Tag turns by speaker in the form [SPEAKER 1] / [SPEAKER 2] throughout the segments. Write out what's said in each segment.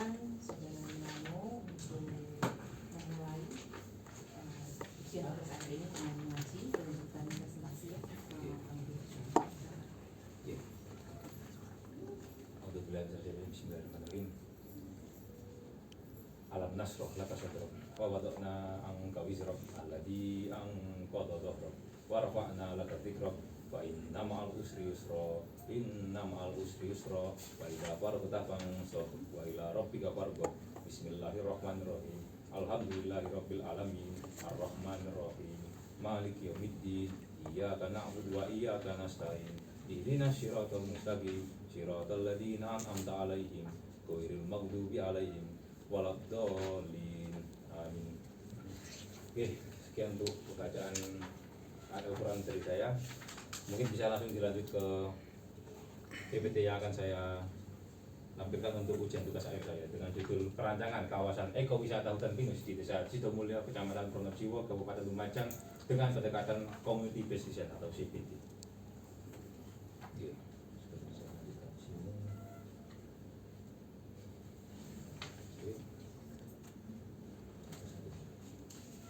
[SPEAKER 1] persilakan saudara Nano untuk memulai ujian PKKN ini dengan mengaji dan memberikan presentasi ya.
[SPEAKER 2] Bismillahirrahmanirrahim. Alam nasroh laka sadrak wa wada'na anka wizrak alladhi anqadha dhahrak wa rafa'na laka dzikrak fa inna ma'al usri yusra inna ma'al usri yusra wa idza faragta fansab wa ila rabbika farghab. Bismillahirrahmanirrahim. Alhamdulillahi rabbil alamin arrahmanir rahim maliki yaumiddin iyyaka na'budu wa iyyaka nasta'in ihdinas siratal mustaqim siratal ladzina an'amta 'alaihim ghairil maghdubi 'alaihim waladdallin. Amin. Oke, sekian untuk bacaan Al-Quran dari saya. Mungkin bisa langsung dilanjut ke PPT yang akan saya tampilkan untuk ujian tugas akhir saya dengan judul Perancangan Kawasan Ekowisata Hutan Pinus di Desa Sidomulyo, Kecamatan Pronojiwo, Kabupaten Lumajang dengan pendekatan Community Based Design atau CBD.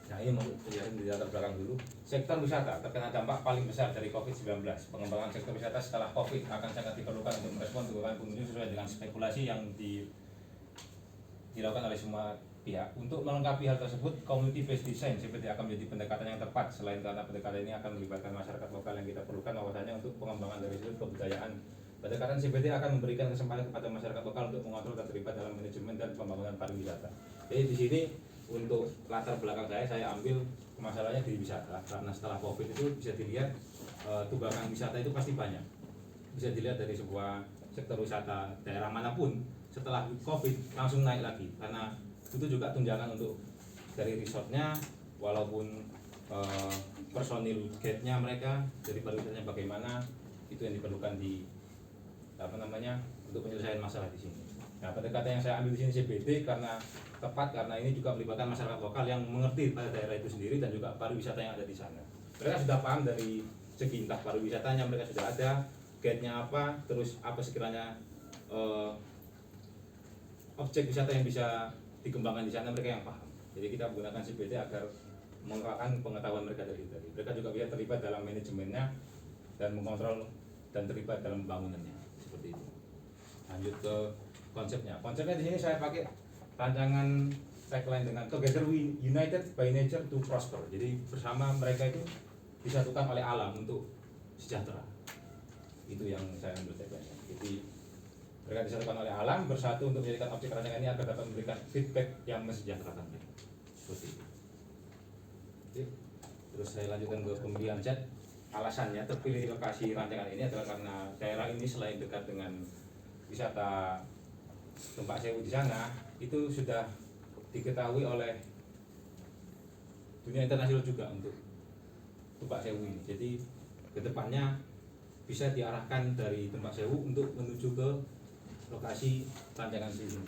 [SPEAKER 2] Nah, ini mau di latar belakang dulu. Sektor wisata terkena dampak paling besar dari COVID-19. Pengembangan sektor wisata setelah COVID akan sangat diperlukan untuk merespon kebutuhan pengunjung sesuai dengan spekulasi yang dilakukan oleh semua pihak. Untuk melengkapi hal tersebut, Community Based Design seperti akan menjadi pendekatan yang tepat. Selain karena pendekatan ini akan melibatkan masyarakat lokal yang kita perlukan, bahwasanya untuk pengembangan dari sudut kebudayaan, pendekatan CBD akan memberikan kesempatan kepada masyarakat lokal untuk mengontrol dan terlibat dalam manajemen dan pembangunan pariwisata. Jadi di sini untuk latar belakang saya ambil masalahnya di wisata, karena setelah COVID itu bisa dilihat tunggakan wisata itu pasti banyak. Bisa dilihat dari sebuah sektor wisata daerah manapun setelah COVID langsung naik lagi, karena itu juga tunjangan untuk dari resortnya, walaupun personil guide-nya mereka dari pariwisatanya bagaimana, itu yang diperlukan di untuk penyelesaian masalah di sini. Nah, pendekatan yang saya ambil di sini CBD karena tepat, karena ini juga melibatkan masyarakat lokal yang mengerti pada daerah itu sendiri dan juga pariwisata yang ada di sana. Mereka sudah paham dari segi entah pariwisatanya, mereka sudah ada guide-nya apa, terus apa sekiranya objek wisata yang bisa dikembangkan di sana, mereka yang paham. Jadi kita menggunakan CBD agar mengembangkan pengetahuan mereka dari tadi. Mereka juga bisa terlibat dalam manajemennya dan mengontrol dan terlibat dalam pembangunannya, seperti itu. Lanjut ke konsepnya. Konsepnya di sini saya pakai rancangan tagline dengan Together We United by Nature to Prosper. Jadi bersama mereka itu disatukan oleh alam untuk sejahtera. Itu yang saya ambil tagline. Jadi mereka disatukan oleh alam, bersatu untuk menjadikan objek rancangan ini agar dapat memberikan feedback yang mensejahterakan. Seperti itu. Oke. Terus saya lanjutkan ke pemilihan zat. Alasannya terpilih lokasi rancangan ini adalah karena daerah ini selain dekat dengan wisata Tumpak Sewu di sana, itu sudah diketahui oleh dunia internasional juga untuk Tumpak Sewu ini. Jadi kedepannya bisa diarahkan dari Tumpak Sewu untuk menuju ke lokasi rancangan sini.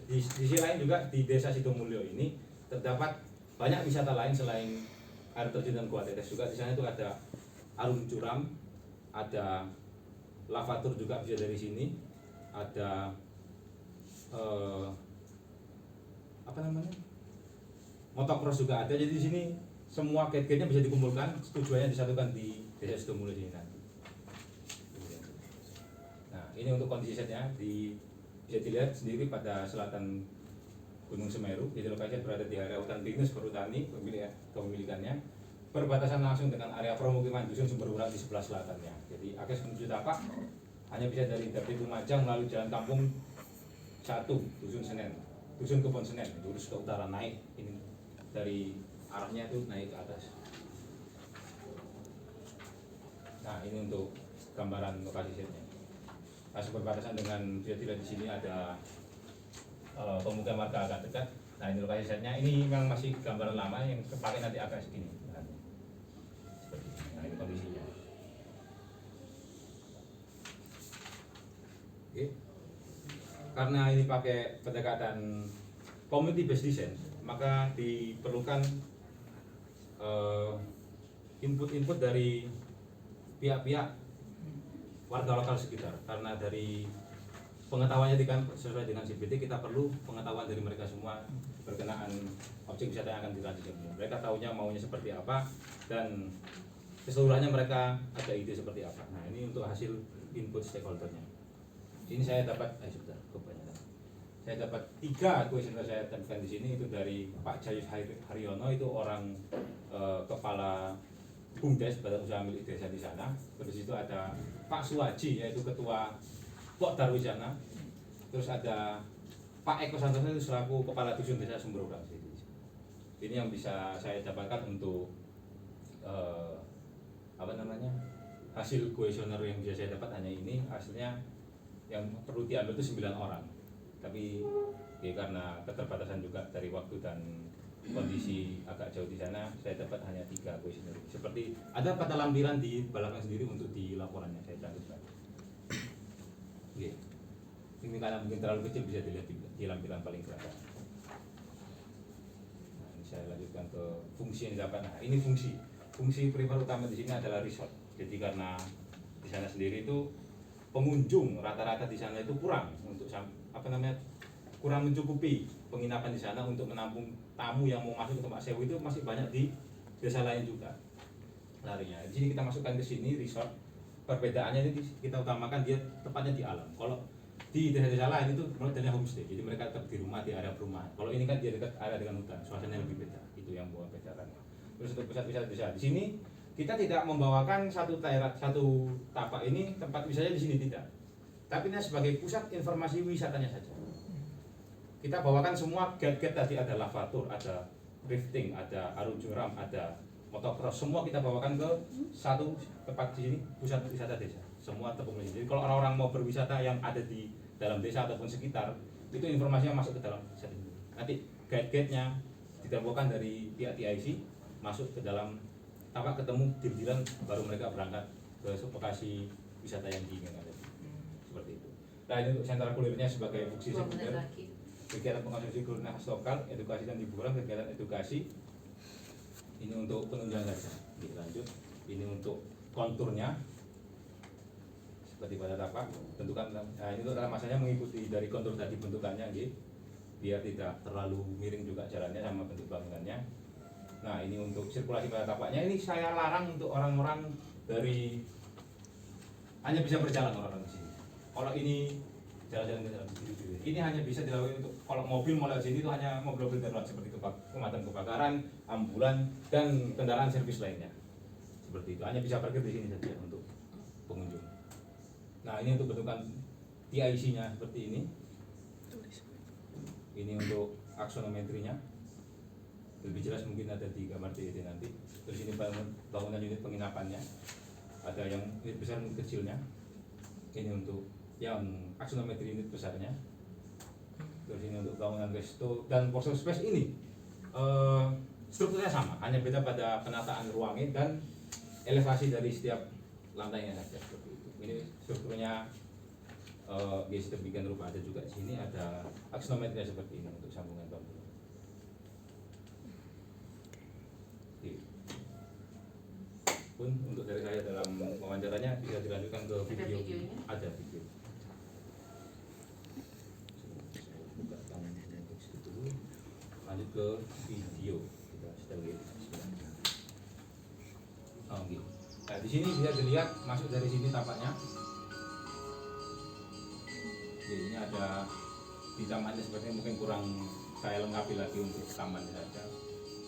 [SPEAKER 2] Di sisi lain juga di Desa Sidomulyo ini terdapat banyak wisata lain selain air terjun dan gua tetes. Juga di sana itu ada arung curam, ada lavatur juga bisa dari sini, ada motocross juga ada. Jadi di sini semua guide-guide-nya bisa dikumpulkan, tujuannya disatukan di Desa Sidomulyo ini nanti. Nah, ini untuk kondisi setnya bisa dilihat sendiri pada selatan Gunung Semeru. Jadi lokasinya berada di area hutan pinus perhutani, kepemilikannya berbatasan langsung dengan area permukiman dusun Sumber Urat di sebelah selatannya. Jadi akses menuju Tapak hanya bisa dari Lumajang melalui jalan kampung 1 Dusun Senen, Dusun Kebon Senen, lurus ke utara naik ini dari arahnya itu naik ke atas. Nah, ini untuk gambaran lokasi setnya. Masih berbatasan dengan, bisa dilihat di sini ada pemukiman warga agak dekat. Nah, ini lokasi setnya. Ini memang masih gambaran lama yang kepakai nanti agak segini. Nah, ini kondisinya. Oke. Karena ini pakai pendekatan community based design, maka diperlukan input-input dari pihak-pihak warga lokal sekitar. Karena dari pengetahuannya sesuai dengan CBT, kita perlu pengetahuan dari mereka semua berkenaan objek wisata yang akan ditransisikan. Mereka tahunya maunya seperti apa dan keseluruhannya mereka ada ide seperti apa. Nah ini untuk hasil input stakeholdernya. Ini saya dapat, sebentar, kebanyakan. Saya dapat 3 kuesioner saya temukan di sini, itu dari Pak Jayus Haryono, itu orang kepala BUMDes, Badan Usaha Milik Desa di sana. Terus itu ada Pak Suwaji, yaitu ketua Pok Darwisana. Terus ada Pak Eko Santoso, itu selaku kepala dusun desa Sumberurang. Ini yang bisa saya dapatkan untuk hasil kuesioner yang bisa saya dapat hanya ini. Hasilnya yang perlu diambil itu 9 orang, tapi ya karena keterbatasan juga dari waktu dan kondisi agak jauh di sana, saya dapat hanya 3 kuesioner. Seperti ada kata lampiran di belakang sendiri untuk di laporannya saya cantumkan. Oke. Ini karena mungkin terlalu kecil, bisa dilihat di lampiran paling belakang. Nah, ini saya lanjutkan ke fungsi yang dapat. Nah, ini fungsi primer utama di sini adalah resort. Jadi karena di sana sendiri itu pengunjung rata-rata di sana itu kurang untuk kurang mencukupi penginapan di sana untuk menampung tamu yang mau masuk ke tempat sewa. Itu masih banyak di desa lain juga larinya. Di sini kita masukkan ke sini resort. Perbedaannya ini kita utamakan dia tepatnya di alam. Kalau di desa-desa lain itu modelnya homestay, jadi mereka tetap di rumah, di area perumahan. Kalau ini kan dia dekat area dengan hutan, suasananya lebih beda. Itu yang membedakan. Terus untuk pusat wisata desa di sini kita tidak membawakan satu tapak ini tempat wisatanya di sini, tidak. Tapi ini sebagai pusat informasi wisatanya saja. Kita bawakan semua guide-guide tadi, ada lavatur, ada rafting, ada arung jeram, ada motocross, semua kita bawakan ke satu tempat di sini, pusat wisata desa. Semua terkumpul di sini. Jadi kalau orang-orang mau berwisata yang ada di dalam desa ataupun sekitar, itu informasinya masuk ke dalam desa ini. Nanti guide-guide-nya kita bawakan dari pihak TIC masuk ke dalam tapak, ketemu deal-dealan, baru mereka berangkat ke lokasi wisata yang diinginkan. Seperti itu. Nah ini untuk sentra kulinernya sebagai fungsi sekunder, kegiatan pengkonsumsi kuliner khas lokal, edukasi dan hiburan, kegiatan edukasi. Ini untuk penunjang saja. Lanjut. Ini untuk konturnya seperti pada tapak. Bentukan. Nah ini untuk dalam masanya mengikuti dari kontur tadi bentukannya, biar tidak terlalu miring juga jalannya sama bentuk bangunannya. Nah ini untuk sirkulasi pada tapaknya, ini saya larang untuk orang-orang dari hanya bisa berjalan orang-orang di sini. Kalau ini jalan-jalan ke dalam ini hanya bisa dilakukan untuk kalau mobil mau lewat sini itu hanya mobil-mobil darurat seperti pemadam kebakaran, ambulan dan kendaraan servis lainnya. Seperti itu, hanya bisa parkir di sini saja untuk pengunjung. Nah ini untuk bentukan TIC-nya seperti ini. Ini untuk aksonometrinya. Lebih jelas mungkin ada di gambar TIT nanti. Terus ini bangunan unit penginapannya, ada yang unit besar, unit kecilnya. Ini untuk yang aksonometri unit besarnya. Terus ini untuk bangunan resto dan workshop space ini strukturnya sama, hanya beda pada penataan ruangnya dan elevasi dari setiap lantainya saja seperti itu. Ini strukturnya sedemikian rupa. Ada juga di sini ada aksonometrinya seperti ini untuk sambungan bangunan. Pun untuk dari saya dalam wawancaranya bisa dilanjutkan ke video. Ada video. Lanjut ke video. Kita sedang nah di sini bisa dilihat masuk dari sini tampaknya. Jadi ini ada di tamannya sepertinya mungkin kurang saya lengkapi lagi untuk tamannya saja.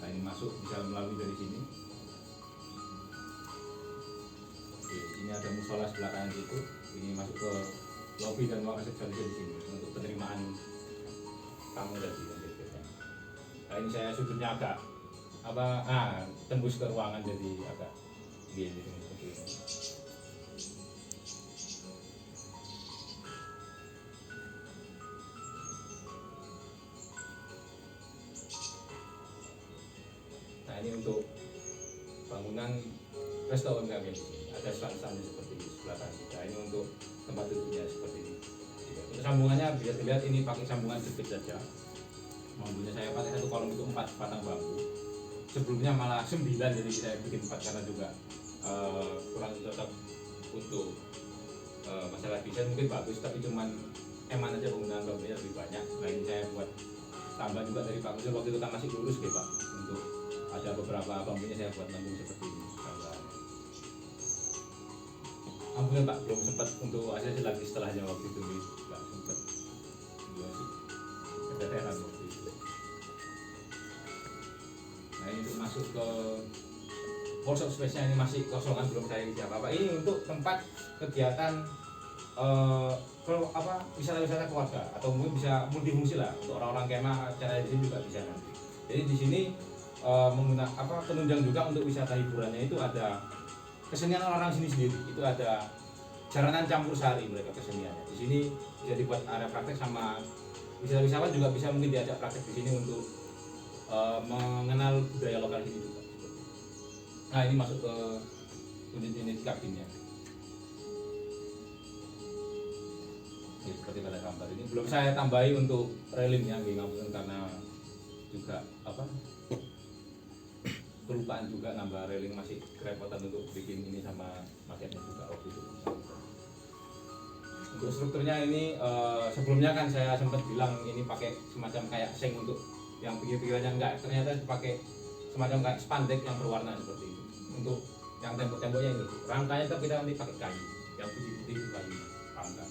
[SPEAKER 2] Nah ini masuk bisa melalui dari sini. Ini ada musola sebelah kanan situ. Ini masuk ke lobi dan ruang resepsionis di sini untuk penerimaan tamu tadi. Nah ini saya sudutnya agak tembus ke ruangan jadi agak gini seperti ini. Nah ini untuk bangunan restoran kami. Ada stand-standnya seperti ini sebelah kanan. Nah ini untuk tempat duduknya seperti ini. Untuk sambungannya bisa dilihat ini pakai sambungan jepit saja. Bambunya saya pakai satu kolom itu 4 batang bambu. Sebelumnya malah 9, jadi saya bikin 4 karena juga kurang cocok untuk masalah desain. Mungkin bagus tapi cuman eman aja penggunaan bambunya lebih banyak. Nah ini saya buat tambah juga dari Pak Kusir waktu itu kan masih lurus gitu Pak, untuk ada beberapa bambunya saya buat lengkung seperti ini tambahannya. Ampun Pak, belum sempat untuk hasil lagi setelahnya waktu itu nggak sempat. Iya sih, keteteran waktu itu. Nah ini untuk masuk ke workshop space-nya ini masih kosongan, belum saya isi apa-apa. Ini untuk tempat kegiatan kalau apa wisata-wisata keluarga atau mungkin bisa multifungsi lah untuk orang-orang kemah, acara di sini juga bisa nanti. Jadi di sini menggunakan apa penunjang juga untuk wisata hiburannya itu ada kesenian orang-orang sini sendiri. Itu ada jaranan campur sari mereka keseniannya. Di sini bisa dibuat area praktek sama wisatawan juga bisa mungkin diajak praktek di sini untuk mengenal budaya lokal ini juga. Nah ini masuk ke unit-unit kabinnya. Ini seperti pada gambar ini belum saya tambahi untuk railingnya, ngapunten karena juga apa kelupaan juga nambah railing, masih kerepotan untuk bikin ini sama maketnya juga waktu itu. Untuk strukturnya ini sebelumnya kan saya sempat bilang ini pakai semacam kayak seng untuk yang pinggir-pinggirnya, enggak, ternyata dipakai semacam kayak spandek yang berwarna seperti itu. Untuk yang tembok-temboknya ini rangkanya tetap kita nanti pakai kayu, yang putih-putih itu kayu rangka.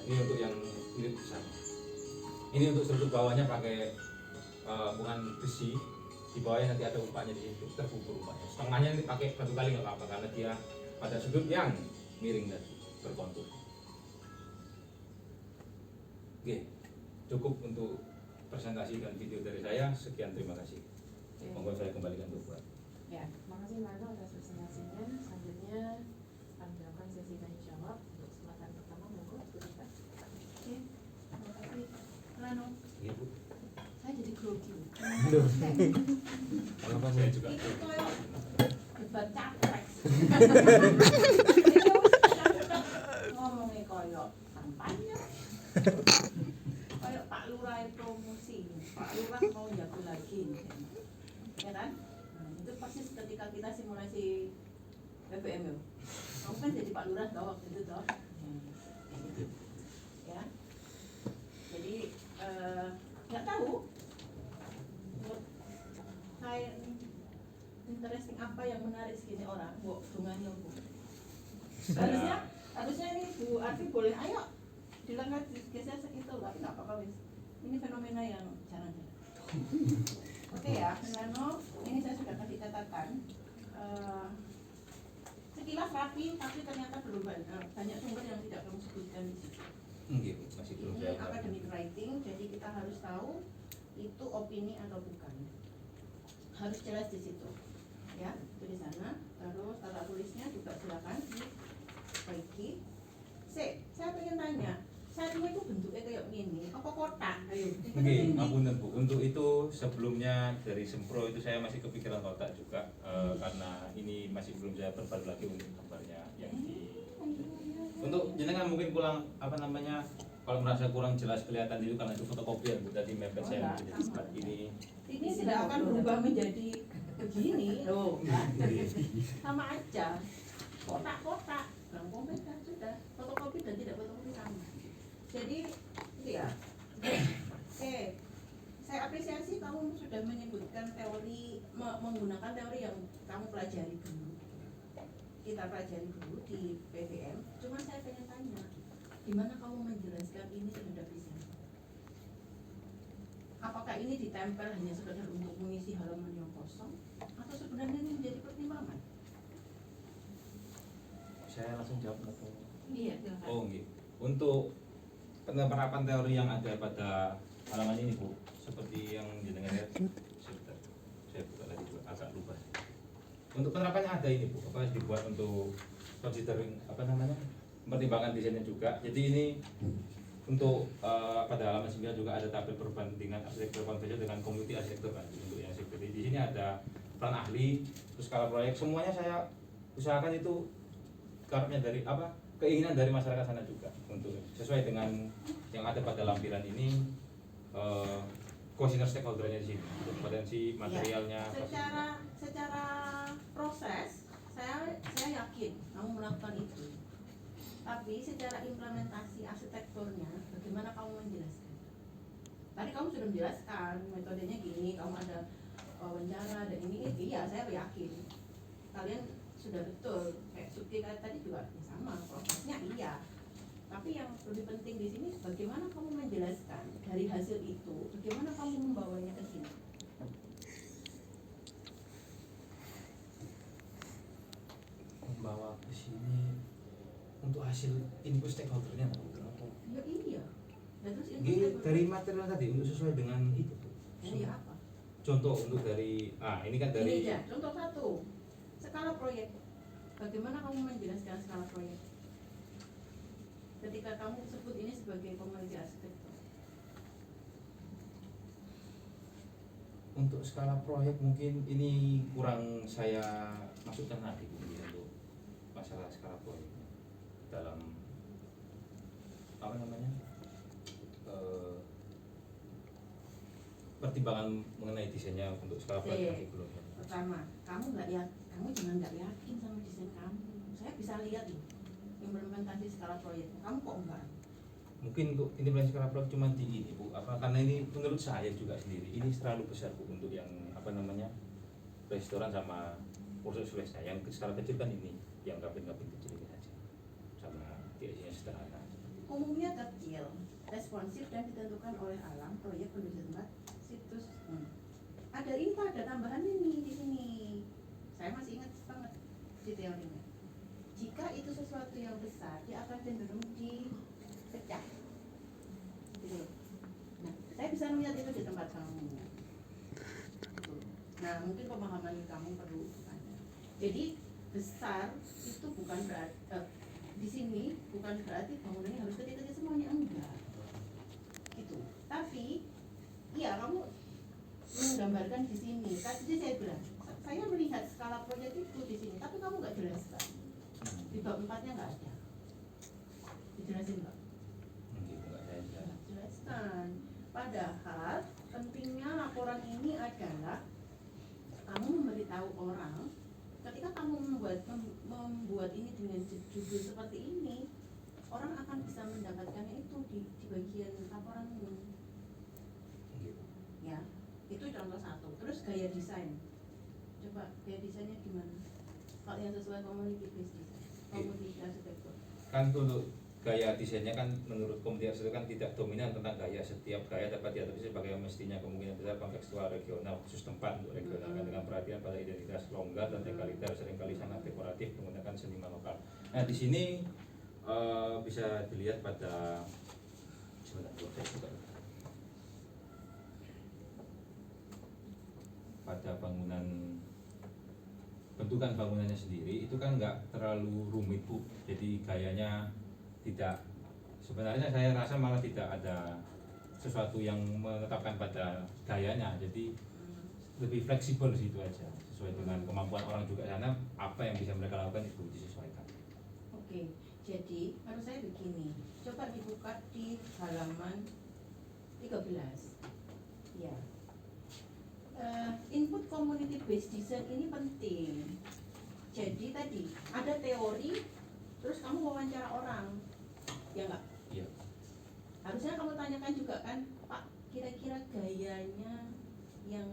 [SPEAKER 2] Ini untuk yang unit besar. Ini untuk struktur bawahnya pakai bukan besi, di bawahnya nanti ada upahnya di situ terbukur upahnya. Setengahnya ini pakai batu kali nggak apa-apa karena dia pada sudut yang miring dan berkontur. Oke, cukup untuk presentasi dan video dari saya. Sekian, terima kasih. Monggo saya kembalikan untuk Buat.
[SPEAKER 1] Ya, makasih Mano atas presentasinya. Selanjutnya akan dilakukan sesi tanya jawab untuk kesempatan pertama. Monggo, silakan. Oke, terima kasih Mano.
[SPEAKER 2] Iya Bu.
[SPEAKER 1] Saya jadi grogi.
[SPEAKER 2] Apa saya juga.
[SPEAKER 1] Itu koyo debat capres. Ngomongnya koyo kampanye. Koyo Pak Lurah promosi. Pak Lurah mau jago lagi. Ya kan? Nah, itu persis ketika kita simulasi BBM ya. Kamu kan jadi Pak Lurah toh waktu itu toh. Ya. Jadi nggak tahu. Saya interesting apa yang menarik segini orang, bu dungannya bu. Harusnya ini Bu Arfi boleh, ayo dilanggar geser segitu lah, nggak apa-apa wis. Ini fenomena yang jarang-jarang. Oke ya, Nano, ini saya sudah kasih catatan. Sekilas rapi, tapi ternyata belum banyak sumber yang tidak kamu sebutkan di situ.
[SPEAKER 2] Masih belum
[SPEAKER 1] Ini
[SPEAKER 2] saya
[SPEAKER 1] academic writing, jadi kita harus tahu itu opini atau bukan. Harus jelas di situ, ya, itu di sana. Terus tata tulisnya juga silakan diperbaiki. Saya pengen tanya, sarinya itu bentuknya kayak gini, apa kotak? Ayo.
[SPEAKER 2] Oke, ngapunten Bu. Untuk itu sebelumnya dari Sempro itu saya masih kepikiran kotak juga karena ini masih belum saya perbarui lagi untuk gambarnya yang di. Untuk jenengan mungkin kurang apa namanya, kalau merasa kurang jelas kelihatan itu karena itu fotokopian Bu, tadi mepet saya mungkin di tempat ini.
[SPEAKER 1] Ini tidak akan berubah menjadi begini loh, kan? Sama aja, kotak-kotak, gampang beda sudah, fotokopi dan tidak fotokopi sama. Jadi itu ya. Saya apresiasi kamu sudah menyebutkan teori, menggunakan teori yang kamu pelajari dulu. Kita pelajari dulu di PVM. Cuma saya pengen tanya, gimana kamu menjelaskan ini terhadap desain? Apakah ini ditempel hanya sekedar untuk mengisi halaman yang kosong, atau sebenarnya ini menjadi pertimbangan?
[SPEAKER 2] Saya langsung jawab atau?
[SPEAKER 1] Iya, silakan.
[SPEAKER 2] Oh, gitu. Untuk penerapan teori yang ada pada halaman ini Bu, seperti yang jenengan lihat, saya buka lagi Bu, agak lupa. Untuk penerapannya ada ini Bu, apa dibuat untuk considering apa namanya, pertimbangan desainnya juga. Jadi ini untuk pada halaman 9 juga ada tabel perbandingan arsitektur konvensional dengan community arsitektur kan. Untuk yang seperti di sini ada plan ahli, terus skala proyek, semuanya saya usahakan itu karena dari apa, keinginan dari masyarakat sana juga untuk sesuai dengan yang ada pada lampiran ini, questionnaire stakeholdernya di sini, untuk potensi materialnya.
[SPEAKER 1] Ya, secara proses saya yakin kamu melakukan itu, tapi secara implementasi strukturnya, bagaimana kamu menjelaskan? Tadi kamu sudah menjelaskan metodenya gini, kamu ada wawancara dan ini, iya saya yakin kalian sudah betul. Kayak Suki tadi juga sama, prosesnya iya. Tapi yang lebih penting di sini bagaimana kamu menjelaskan dari hasil itu, bagaimana kamu membawanya ke sini.
[SPEAKER 2] Membawa ke sini untuk hasil input stakeholdernya
[SPEAKER 1] Ya iya. Dan terus
[SPEAKER 2] dari material tadi untuk sesuai dengan itu.
[SPEAKER 1] Iya apa?
[SPEAKER 2] Contoh untuk dari ini kan dari
[SPEAKER 1] Ini aja, contoh satu, skala proyek. Bagaimana kamu menjelaskan skala proyek? Ketika kamu sebut ini sebagai community arsitektur.
[SPEAKER 2] untuk skala proyek mungkin ini kurang saya masukkan lagi untuk masalah skala proyek dalam apa namanya pertimbangan mengenai desainnya untuk skala proyek masih belum.
[SPEAKER 1] Pertama, kamu jangan nggak yakin sama desain kamu. Saya bisa lihat loh implementasi skala proyek. Kamu kok enggak?
[SPEAKER 2] Mungkin untuk implementasi skala proyek cuma di ini Bu, karena ini menurut saya juga sendiri ini terlalu besar Bu untuk yang apa namanya restoran sama kursus selesai. Yang skala kecil kan ini yang kabin-kabin kecil ini saja sama biasanya sederhana.
[SPEAKER 1] Umumnya kecil, responsif dan ditentukan oleh alam, proyek, kondisi tempat, situs. Ada tambahan ini di sini. Saya masih ingat banget detailnya. Jika itu sesuatu yang besar, dia akan cenderung dipecah. Gitu. Nah, saya bisa melihat itu di tempat kamu. Nah, mungkin pemahaman kamu perlu ada. Jadi besar itu bukan berarti di sini bukan berarti bangunannya harus kecil-kecil semuanya, enggak. Gitu. Tapi iya kamu menggambarkan di sini. Tadi saya bilang, saya melihat skala proyek itu di sini, tapi kamu nggak jelaskan. Di bab 4-nya nggak ada. Dijelasin Pak? Jelaskan. Padahal pentingnya laporan ini adalah kamu memberitahu orang ketika kamu membuat ini dengan judul seperti ini, orang akan bisa mendapatkannya itu di bagian laporanmu. Ya, itu contoh satu. Terus gaya desain. Coba gaya desainnya gimana? Kalau yang sesuai community based design, community arsitektur.
[SPEAKER 2] Kan untuk gaya desainnya kan menurut komunitas itu kan tidak dominan tentang gaya. Setiap gaya dapat diadopsi sebagai mestinya, kemungkinan besar kontekstual regional khusus tempat untuk regional dengan perhatian pada identitas longgar dan egaliter, seringkali sangat dekoratif menggunakan seniman lokal. Nah di sini bisa dilihat pada pada bangunan, bentukan bangunannya sendiri itu kan nggak terlalu rumit Bu, jadi gayanya tidak, sebenarnya saya rasa malah tidak ada sesuatu yang menetapkan pada gayanya, jadi lebih fleksibel situ aja, sesuai dengan kemampuan orang juga sana, apa yang bisa mereka lakukan itu disesuaikan.
[SPEAKER 1] Oke, jadi menurut saya begini, coba dibuka di halaman 13. Ya. Input community based design ini penting. Jadi tadi ada teori, terus kamu wawancara orang, ya enggak?
[SPEAKER 2] Iya.
[SPEAKER 1] Harusnya kamu tanyakan juga kan, Pak, kira-kira gayanya yang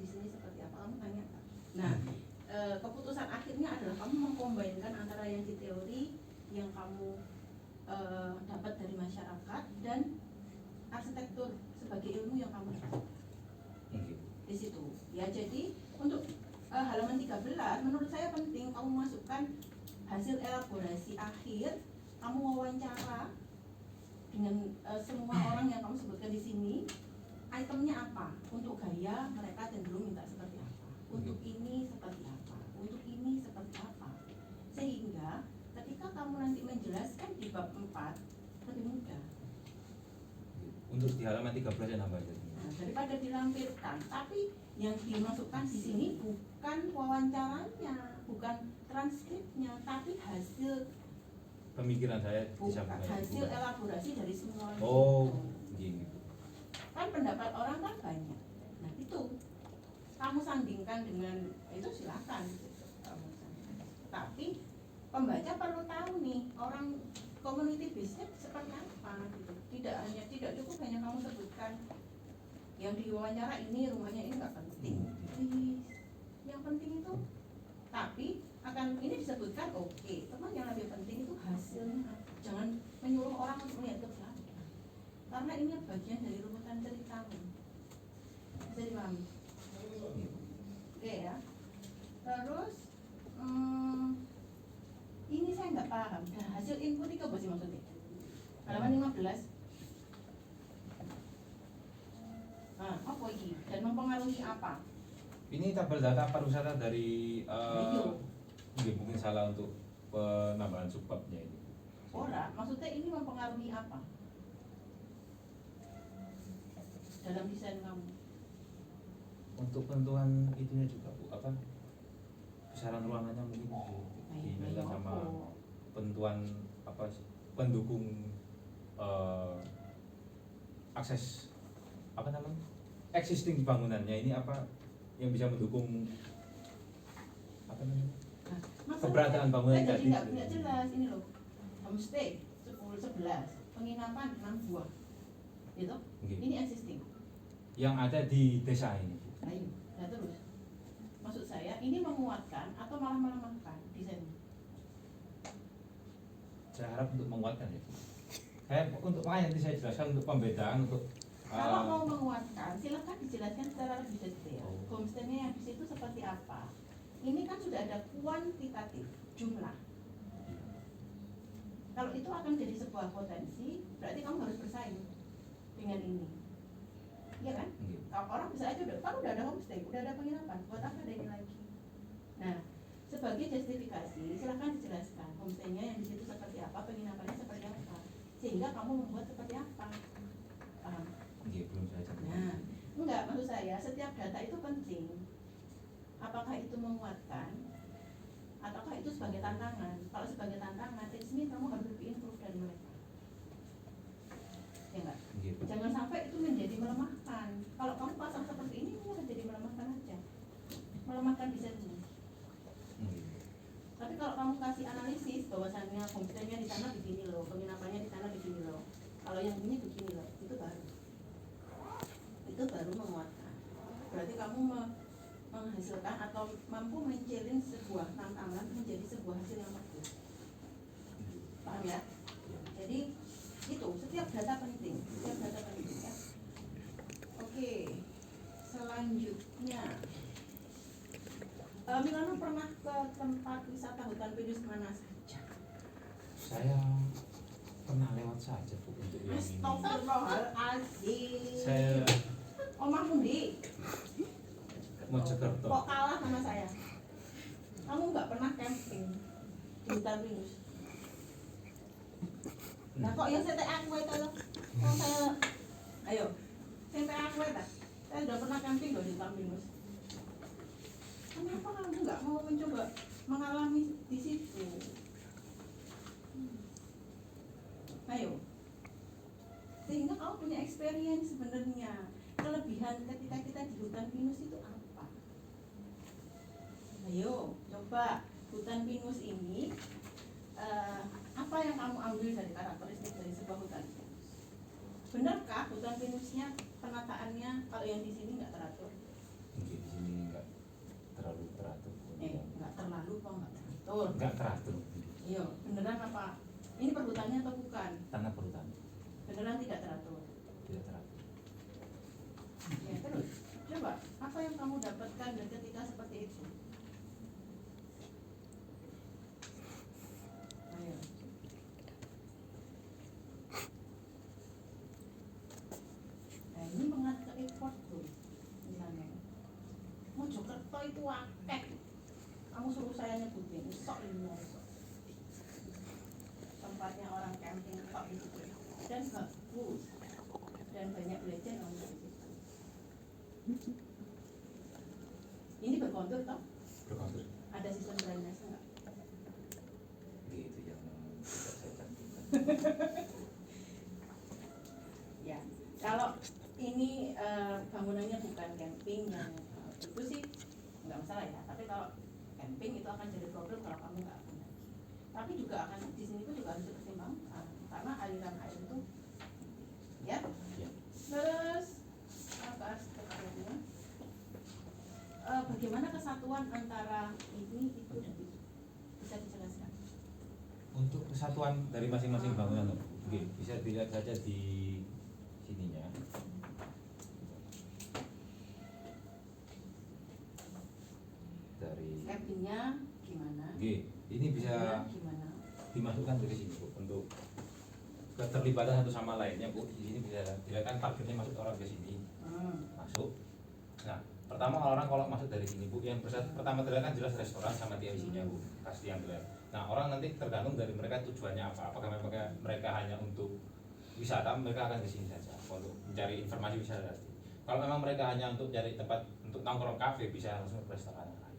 [SPEAKER 1] di sini seperti apa? Kamu tanya Pak. Nah, keputusan akhirnya adalah kamu mengkombinkan antara yang di teori yang kamu dapat dari masyarakat dan arsitektur sebagai ilmu yang kamu dapat. Di situ ya, jadi untuk halaman 13 menurut saya penting kamu masukkan hasil elaborasi akhir, kamu wawancara dengan semua orang yang kamu sebutkan di sini, itemnya apa, untuk gaya mereka cenderung minta seperti apa, untuk ini seperti apa, untuk ini seperti apa, sehingga ketika kamu nanti menjelaskan di bab 4 lebih mudah.
[SPEAKER 2] Untuk di halaman 13 ya nambah jadi.
[SPEAKER 1] Daripada dilampirkan, tapi yang dimasukkan di sini bukan wawancaranya, bukan transkripnya, tapi hasil
[SPEAKER 2] pemikiran saya disampaikan.
[SPEAKER 1] Hasil elaborasi dari semua.
[SPEAKER 2] Gitu.
[SPEAKER 1] Kan pendapat orang kan banyak. Nah itu kamu sandingkan dengan itu silakan. Tapi pembaca perlu tahu nih orang community based seperti apa. disebutkan yang diwawancara ini rumahnya ini nggak penting. Please. Yang penting itu tapi akan ini disebutkan oke, teman yang lebih penting itu hasilnya. Jangan menyuruh orang untuk melihat ke belakang, karena ini bagian dari runutan ceritamu. Bisa dipahami? Oke ya. Terus ini saya nggak paham. Nah, hasil input itu apa sih maksudnya? Halaman 15. Nah, apa ini? Dan mempengaruhi apa?
[SPEAKER 2] Ini tabel data pariwisata dari
[SPEAKER 1] Iya.
[SPEAKER 2] mungkin salah untuk penambahan subbabnya ini.
[SPEAKER 1] Ora, maksudnya ini mempengaruhi apa? Dalam desain kamu.
[SPEAKER 2] Untuk penentuan itunya juga Bu, apa? Besaran ruangannya mungkin dinilai sama penentuan apa sih? Pendukung akses apa namanya? Existing bangunannya ini apa yang bisa mendukung apa namanya?
[SPEAKER 1] Nah,
[SPEAKER 2] Keberadaan bangunan
[SPEAKER 1] jadi
[SPEAKER 2] tadi.
[SPEAKER 1] nggak jelas ini loh. Homestay 10-11, penginapan 6 buah. Gitu?
[SPEAKER 2] Oke.
[SPEAKER 1] Ini existing.
[SPEAKER 2] Yang ada di desa ini.
[SPEAKER 1] Ayo, nah terus. Maksud saya ini menguatkan atau malah melemahkan desain?
[SPEAKER 2] Saya harap untuk menguatkan ya. Saya untuk makanya nanti saya jelaskan untuk pembedaan untuk
[SPEAKER 1] Kalau mau menguatkan, silakan dijelaskan secara lebih detail.
[SPEAKER 2] Oh.
[SPEAKER 1] Homestay-nya yang di situ seperti apa? Ini kan sudah ada kuantitatif jumlah. Kalau itu akan jadi sebuah potensi, berarti kamu harus bersaing dengan ini. Iya kan? Kalau orang bisa aja udah ada homestay, udah ada penginapan, buat apa ada ini lagi? Nah, sebagai justifikasi, silakan dijelaskan homestay-nya yang di situ seperti apa, penginapannya seperti apa, sehingga kamu membuat seperti apa. Paham?
[SPEAKER 2] Iya, belum saya catat.
[SPEAKER 1] Nah, enggak, maksud saya setiap data itu penting. Apakah itu menguatkan ataukah itu sebagai tantangan? Kalau sebagai tantangan, ini kamu harus lebih improve dari mereka. Ya enggak?
[SPEAKER 2] Iya, Bu.
[SPEAKER 1] Jangan sampai itu menjadi melemahkan. Kalau kamu pasang seperti ini akan jadi melemahkan aja. Melemahkan desainmu. Tapi kalau kamu kasih analisis bahwasannya homestay-nya di sana begini loh, penginapannya di sana begini loh. Kalau yang ini begini loh, itu baru menguatkan. Berarti kamu menghasilkan atau mampu men-challenge sebuah tantangan menjadi sebuah hasil yang bagus. Paham ya? Jadi itu setiap data penting, ya. Oke, selanjutnya Milano pernah ke tempat wisata hutan pinus mana saja?
[SPEAKER 2] Saya pernah lewat saja Bu untuk yang ini.
[SPEAKER 1] Astagfirullahaladzim.
[SPEAKER 2] Saya
[SPEAKER 1] Omahmu di
[SPEAKER 2] Mojokerto.
[SPEAKER 1] kok kalah sama saya? Kamu nggak pernah camping di hutan pinus? Nah kok yang saya aku itu loh? Oh saya, ayo, saya aku itu. Saya sudah pernah camping loh di hutan pinus. Kenapa kamu nggak mau mencoba mengalami di situ? Ayo, sehingga kamu punya experience sebenarnya. Kelebihan ketika kita di hutan pinus itu apa? Ayo, coba hutan pinus ini apa yang kamu ambil dari karakteristik dari sebuah hutan pinus? Benarkah hutan pinusnya penataannya kalau yang di sini nggak teratur?
[SPEAKER 2] Mungkin di sini enggak terlalu teratur.
[SPEAKER 1] Nggak terlalu kok nggak teratur.
[SPEAKER 2] Enggak teratur.
[SPEAKER 1] Iya, beneran apa? Ini perhutannya atau bukan?
[SPEAKER 2] Tanah perhutani
[SPEAKER 1] Beneran tidak teratur.
[SPEAKER 2] tidak teratur.
[SPEAKER 1] Ya, terus coba apa yang kamu dapatkan dari ketika seperti itu? Ayo. Nah ini mengatur effort tuh misalnya. Mojokerto itu akeh. Kamu suruh saya nyebutin, sok ini sok. Tempatnya orang camping sok itu dan bagus dan banyak belajar kamu dari situ. Ini berkontur toh?
[SPEAKER 2] Berkontur.
[SPEAKER 1] Ada sistem drainase enggak?
[SPEAKER 2] Itu yang tidak saya cantumkan.
[SPEAKER 1] Ya, kalau ini bangunannya bukan camping yang itu sih nggak masalah ya. Tapi kalau camping itu akan jadi problem kalau kamu nggak akan lagi. Tapi juga akan di sini pun juga harus dipertimbangkan karena aliran air itu, ya.
[SPEAKER 2] Ya.
[SPEAKER 1] Terus bagaimana kesatuan antara ini, itu, dan itu? Bisa dijelaskan?
[SPEAKER 2] Untuk kesatuan dari masing-masing bangunan, oke, bisa dilihat saja di sininya. Dari
[SPEAKER 1] Mappingnya gimana?
[SPEAKER 2] oke, ini bisa
[SPEAKER 1] Gimana?
[SPEAKER 2] dimasukkan dari sini Bu, untuk keterlibatan satu sama lainnya Bu. Di sini bisa dilihat kan parkirnya masuk orang ke sini, masuk. Nah, pertama orang kalau masuk dari sini Bu, yang pertama terlihat kan jelas restoran sama dia isinya Bu, pasti yang terlihat. Nah, orang nanti tergantung dari mereka tujuannya apa. Apakah mereka hanya untuk wisata, mereka akan ke sini saja untuk mencari informasi wisata. Kalau memang mereka hanya untuk cari tempat untuk nongkrong kafe, bisa langsung ke restoran yang lain.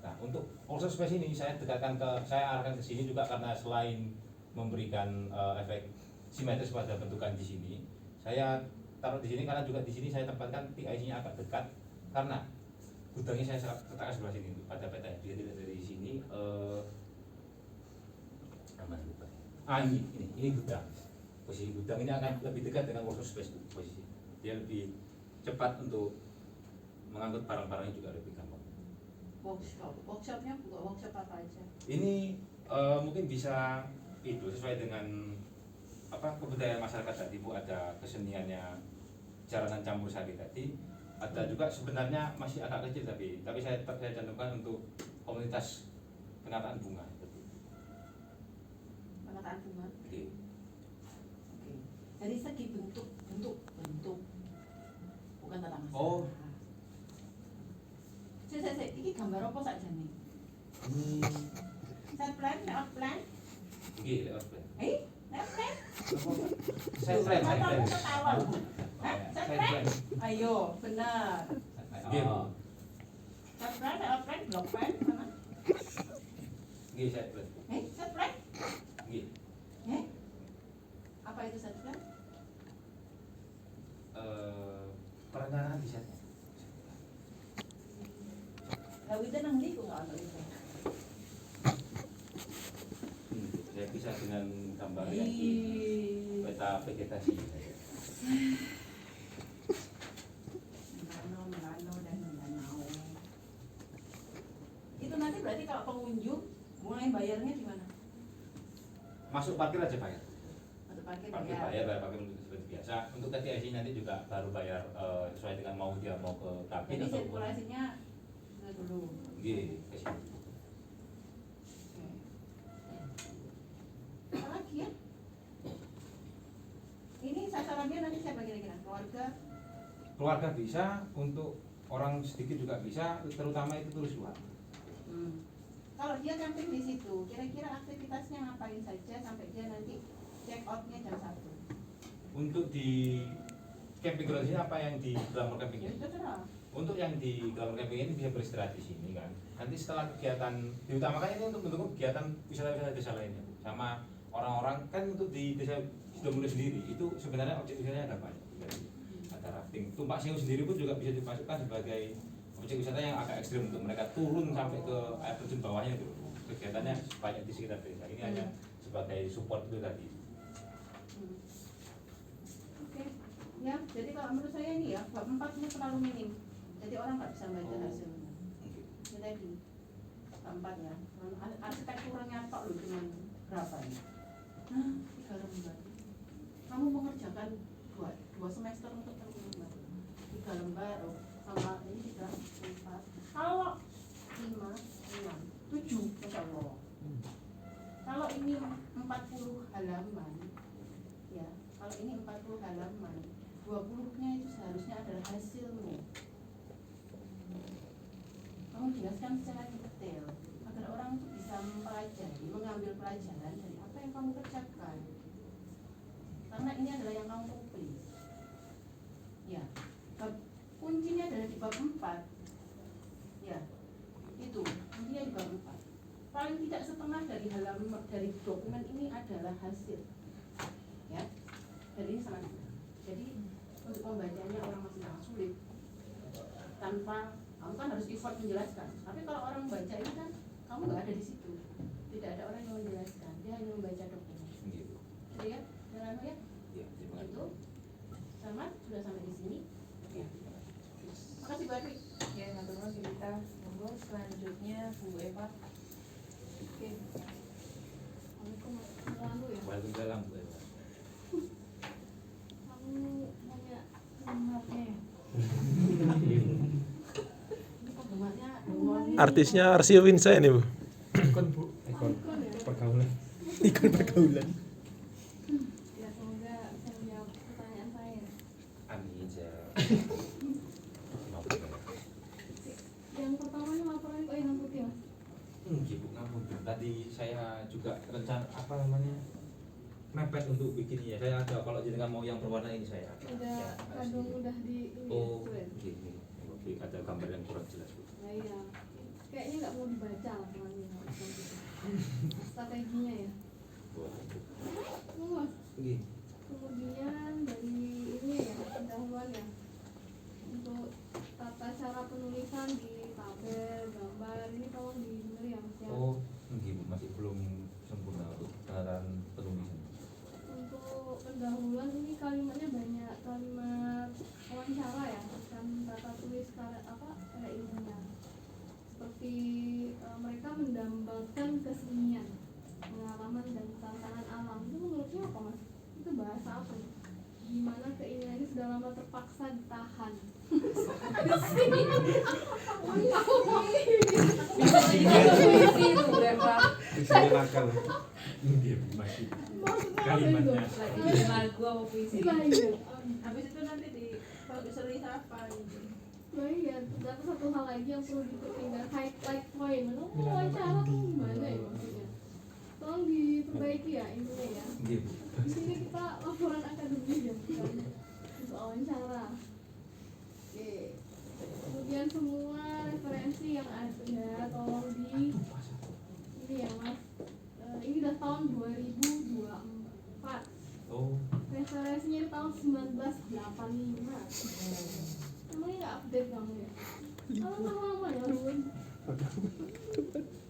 [SPEAKER 2] Nah, untuk workshop space ini saya arahkan ke sini juga karena selain memberikan efek simetris pada bentukan di sini, saya taruh di sini karena juga di sini saya tempatkan TIC-nya agak dekat karena gudangnya saya letakkan sebelah sini pada petanya. Dia tidak dari sini ini gudang. Posisi gudang ini akan lebih dekat dengan workshop space posisi. Dia lebih cepat untuk mengangkut barang-barangnya juga lebih gampang.
[SPEAKER 1] Workshopnya bukan workshop apa aja?
[SPEAKER 2] Ini mungkin bisa itu sesuai dengan kebudayaan masyarakat tadi Bu, ada keseniannya jaranan campur sari tadi, ada juga sebenarnya masih agak kecil tapi saya cantumkan untuk komunitas penataan bunga.
[SPEAKER 1] Penataan bunga.
[SPEAKER 2] Oke.
[SPEAKER 1] Dari segi bentuk bukan tentang masalah.
[SPEAKER 2] Oh.
[SPEAKER 1] Ini gambar apa saja nih? Set plan, layout plan?
[SPEAKER 2] Iya, layout plan.
[SPEAKER 1] Layout plan?
[SPEAKER 2] Set plan.
[SPEAKER 1] Kamu ketawa. Set plan? Ayo, benar.
[SPEAKER 2] Iya.
[SPEAKER 1] Set plan, layout plan, block plan, mana?
[SPEAKER 2] Iya, set plan.
[SPEAKER 1] Set plan?
[SPEAKER 2] Iya.
[SPEAKER 1] Apa itu set plan?
[SPEAKER 2] Perencanaan di setnya.
[SPEAKER 1] Lalu itu nang liku nggak ada itu?
[SPEAKER 2] Saya bisa dengan gambar yang di peta vegetasi.
[SPEAKER 1] Danau. Itu nanti berarti kalau pengunjung mulai bayarnya gimana?
[SPEAKER 2] Masuk parkir aja bayar.
[SPEAKER 1] Atau parkir
[SPEAKER 2] Bayar parkir seperti biasa. Untuk TTIC nanti juga baru bayar sesuai dengan mau dia mau ke kabin
[SPEAKER 1] jadi
[SPEAKER 2] atau
[SPEAKER 1] sirkulasinya dulu.
[SPEAKER 2] Iya, ke sini.
[SPEAKER 1] Apa lagi ya? Ini sasarannya nanti siapa kira-kira?
[SPEAKER 2] Keluarga bisa, untuk orang sedikit juga bisa, terutama itu turis luar.
[SPEAKER 1] Kalau dia camping di situ, kira-kira aktivitasnya ngapain saja sampai dia nanti check out-nya jam 1?
[SPEAKER 2] Untuk di camping ground ini apa yang di Glamour Camping
[SPEAKER 1] Ya
[SPEAKER 2] ini?
[SPEAKER 1] terserah.
[SPEAKER 2] Untuk yang di Glamour Camping ini bisa beristirahat di sini kan. Nanti setelah kegiatan diutamakan ini untuk mendukung kegiatan wisata-wisata desa lainnya, Bu. Sama orang-orang kan untuk di desa Sidomulyo sendiri itu sebenarnya objek wisatanya ada banyak. Ada rafting, Tumpak Sewu sendiri pun juga bisa dimasukkan sebagai objek wisata yang agak ekstrim untuk mereka turun sampai ke air terjun bawahnya itu. Kegiatannya banyak di sekitar desa. Ini hanya sebagai support itu tadi.
[SPEAKER 1] Oke. Ya, jadi kalau menurut saya ini ya, bab 4 ini terlalu minim. Jadi orang nggak bisa baca hasilnya. Ini tadi bab 4 ya. Arsitekturnya tok loh cuman berapa ini? 3 lembar. Kamu mengerjakan dua semester untuk 3 lembar sama ini 3, 4. Kalau 5, 6, 7, Masya Allah. Kalau ini 40 halaman, ya, kalau ini 40 halaman, 20-nya itu seharusnya adalah hasilmu. Kamu jelaskan secara detail agar orang itu bisa mempelajari, mengambil pelajaran dari apa yang kamu kerjakan. Karena ini adalah yang kamu tulis. Ya, kuncinya adalah di bab 4. Ya, itu kuncinya di bab 4. Paling tidak setengah dari halaman dari dokumen ini adalah hasil. Ya, dan ini sangat mudah. Jadi untuk membacanya orang masih sangat sulit. Tanpa kamu kan harus effort menjelaskan. Tapi kalau orang membaca ini kan kamu nggak ada di situ. Tidak ada orang yang menjelaskan. Dia hanya membaca dokumen.
[SPEAKER 2] Gitu.
[SPEAKER 1] Gitu ya, jalan ya.
[SPEAKER 2] Ya, terima kasih.
[SPEAKER 1] Itu selamat sudah sampai di sini. Ya. Makasih Bu Adwi. Ya, satu lagi.
[SPEAKER 3] Selanjutnya Bu Eva.
[SPEAKER 4] Oke. Assalamualaikum warahmatullahi wabarakatuh.
[SPEAKER 2] Waalaikumsalam Bu Eva.
[SPEAKER 4] Kamu punya penggemarnya ya?
[SPEAKER 1] Penggemarnya
[SPEAKER 5] Artisnya Arsio Winsa ini, Bu.
[SPEAKER 2] Ikon Bu,
[SPEAKER 4] Ikon ya?
[SPEAKER 2] pergaulan.
[SPEAKER 5] Ikon pergaulan.
[SPEAKER 4] Ya semoga bisa menjawab pertanyaan saya.
[SPEAKER 2] Amin ya.
[SPEAKER 4] Yang pertama ini laporan kok hitam putih mas?
[SPEAKER 2] Bu, ngampun. Tadi saya juga rencana apa namanya? Mepet untuk bikin ya. Saya ada kalau jenengan mau yang berwarna ini saya ada.
[SPEAKER 4] Udah
[SPEAKER 2] Ya,
[SPEAKER 4] kadung udah di ini
[SPEAKER 2] Oh,
[SPEAKER 4] ya,
[SPEAKER 2] gini. Oke, ada gambar yang kurang jelas Bu.
[SPEAKER 4] Nah iya. Kayaknya nggak mau dibaca laporannya hitam putih. Strateginya ya.
[SPEAKER 2] Boleh Bu.
[SPEAKER 4] Mas,
[SPEAKER 2] Gini.
[SPEAKER 4] kemudian dari ini ya pendahuluan ya untuk tata cara penulisan di tabel gambar ini tolong dibener ya mas ya.
[SPEAKER 2] Oh, enggak Bu, masih belum sempurna untuk penataran penulisan.
[SPEAKER 4] Untuk pendahuluan ini kalimatnya banyak kalimat wawancara ya, bukan tata tulis kayak ilmiah. Seperti mereka mendambakan kesenian, pengalaman dan tantangan alam. Itu menurutnya apa mas? Itu bahasa apa? Gimana keinginan ini sudah lama terpaksa ditahan.
[SPEAKER 3] Puisi itu Bu Eva.
[SPEAKER 2] Saya nakal. Enggak Bu, masih. Kalimatnya.
[SPEAKER 3] Lagi lagu apa puisi?
[SPEAKER 1] habis itu nanti kalau disuruh apa gitu.
[SPEAKER 4] Nah iya, terdapat satu hal lagi yang perlu dipertimbangkan, highlight point. Menurut wawancara tuh gimana ya maksudnya? Tolong diperbaiki ya intinya ya.
[SPEAKER 2] Enggak Bu.
[SPEAKER 4] Di sini kita laporan akademis ya, bukan soal wawancara. Oke. Kemudian semua referensi yang ada tolong di ini ya mas. Ini udah tahun 2024.
[SPEAKER 2] Oh,
[SPEAKER 4] Referensinya di tahun 1985. Emangnya nggak update kamu ya? Lama ya Run.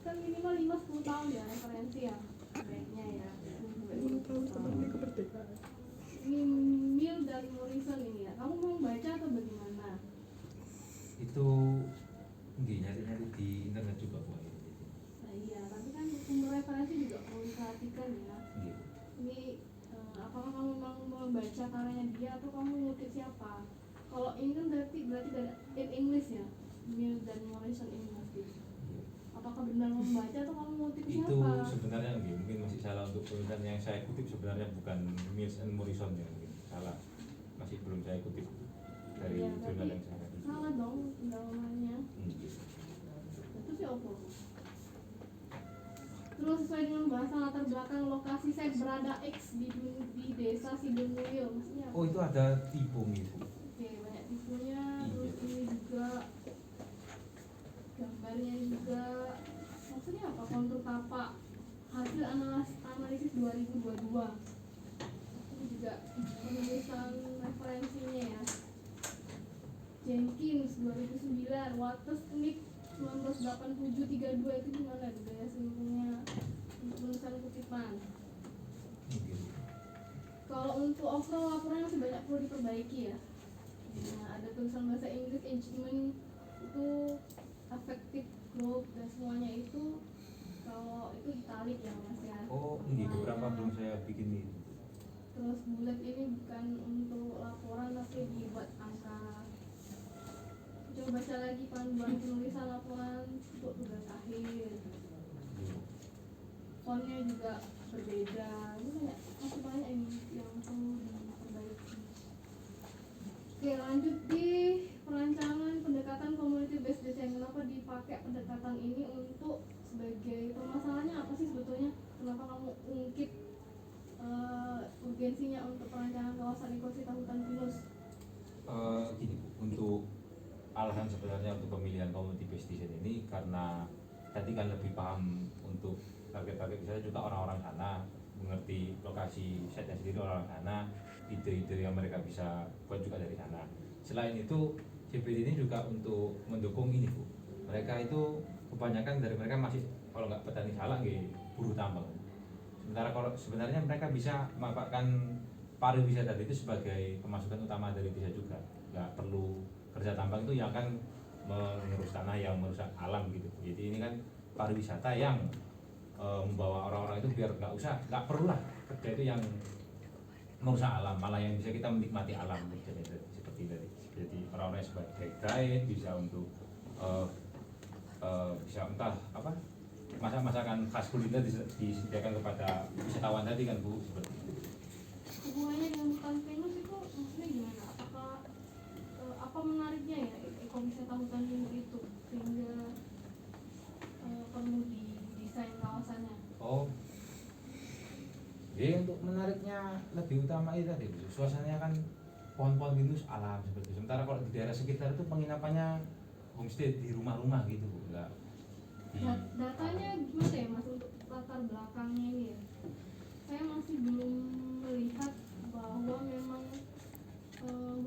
[SPEAKER 4] Kan minimal 5-10 tahun ya referensi ya. Baiknya ya. 10 tahun sebelum kemerdekaan. Ini Mill dan Morrison ini ya. Kamu mau baca atau bagaimana?
[SPEAKER 2] itu enggak nyari-nyari di internet juga Bu.
[SPEAKER 4] Nah iya, tapi kan sumber referensi juga perlu diperhatikan ya.
[SPEAKER 2] Enggak.
[SPEAKER 4] Ini apakah kamu memang membaca karyanya dia atau kamu ngutip siapa? Kalau ini kan berarti dari in English ya, Mill dan Morrison ini pasti. Apakah benar membaca atau kamu ngutip
[SPEAKER 2] Itu
[SPEAKER 4] siapa?
[SPEAKER 2] sebenarnya enggak, mungkin masih salah untuk penulisan yang saya kutip sebenarnya bukan Mills and Morrison ya, mungkin salah. Masih belum saya kutip dari
[SPEAKER 4] Iya,
[SPEAKER 2] jurnal
[SPEAKER 4] tapi
[SPEAKER 2] yang saya kutip.
[SPEAKER 4] salah dong pendalamannya.
[SPEAKER 2] Enggak.
[SPEAKER 4] Itu sih apa? Terus sesuai dengan bahasa latar belakang lokasi saya berada X di desa Sidemulyo, maksudnya apa?
[SPEAKER 2] Oh, itu ada tipu gitu.
[SPEAKER 4] Oke, banyak tipunya,
[SPEAKER 2] Iya.
[SPEAKER 4] terus ini juga gambarnya juga, maksudnya apa? Kontur tapak hasil analisis 2022. Ini juga penulisan referensinya ya. Jenkins 2009, Waters Nick 1987-32 itu gimana gaya simpulnya untuk penulisan kutipan.
[SPEAKER 2] Enggak.
[SPEAKER 4] Kalau untuk overall laporan masih banyak perlu diperbaiki ya. Nah, ada tulisan bahasa Inggris engagement itu affective growth dan semuanya itu kalau itu italic ya mas ya.
[SPEAKER 2] Oh, enggak, beberapa belum saya bikin itu.
[SPEAKER 4] Terus bullet ini bukan untuk laporan tapi dibuat angka. Coba baca lagi panduan penulisan laporan untuk tugas akhir. Fontnya juga berbeda. Ini banyak masih banyak ini yang perlu diperbaiki. Oke, lanjut di perancangan pendekatan community based design. Kenapa dipakai pendekatan ini untuk sebagai permasalahannya apa sih sebetulnya? Kenapa kamu ungkit urgensinya untuk perancangan kawasan ekosistem hutan pinus?
[SPEAKER 2] Gini Bu, untuk alasan sebenarnya untuk pemilihan community based design ini karena tadi kan lebih paham untuk target-target misalnya juga orang-orang sana, mengerti lokasi setnya sendiri orang sana, ide-ide yang mereka bisa buat juga dari sana. Selain itu CBD ini juga untuk mendukung ini Bu, mereka itu kebanyakan dari mereka masih kalau nggak petani salak nggih buruh tambang. Sementara kalau sebenarnya mereka bisa memanfaatkan pariwisata itu sebagai pemasukan utama dari desa juga, nggak perlu kerja tambang itu yang akan mengurus tanah yang merusak alam gitu. Jadi ini kan pariwisata yang membawa orang-orang itu biar nggak perlu lah kerja itu yang merusak alam, malah yang bisa kita menikmati alam gitu. Seperti tadi. Jadi orang-orang sebagai guide bisa untuk bisa entah apa masakan khas kuliner disediakan kepada wisatawan tadi kan Bu, seperti itu.
[SPEAKER 4] Hubungannya dengan hutan pinus itu maksudnya gimana? Apakah apa menariknya ya ekowisata hutan pinus itu sehingga perlu didesain kawasannya?
[SPEAKER 2] Oh, jadi untuk menariknya lebih utama itu tadi Bu, suasananya kan pohon-pohon pinus alam seperti itu. Sementara kalau di daerah sekitar itu penginapannya homestay di rumah-rumah gitu Bu, enggak di
[SPEAKER 4] Datanya gimana ya Mas untuk latar belakangnya ini ya? Saya masih belum melihat bahwa memang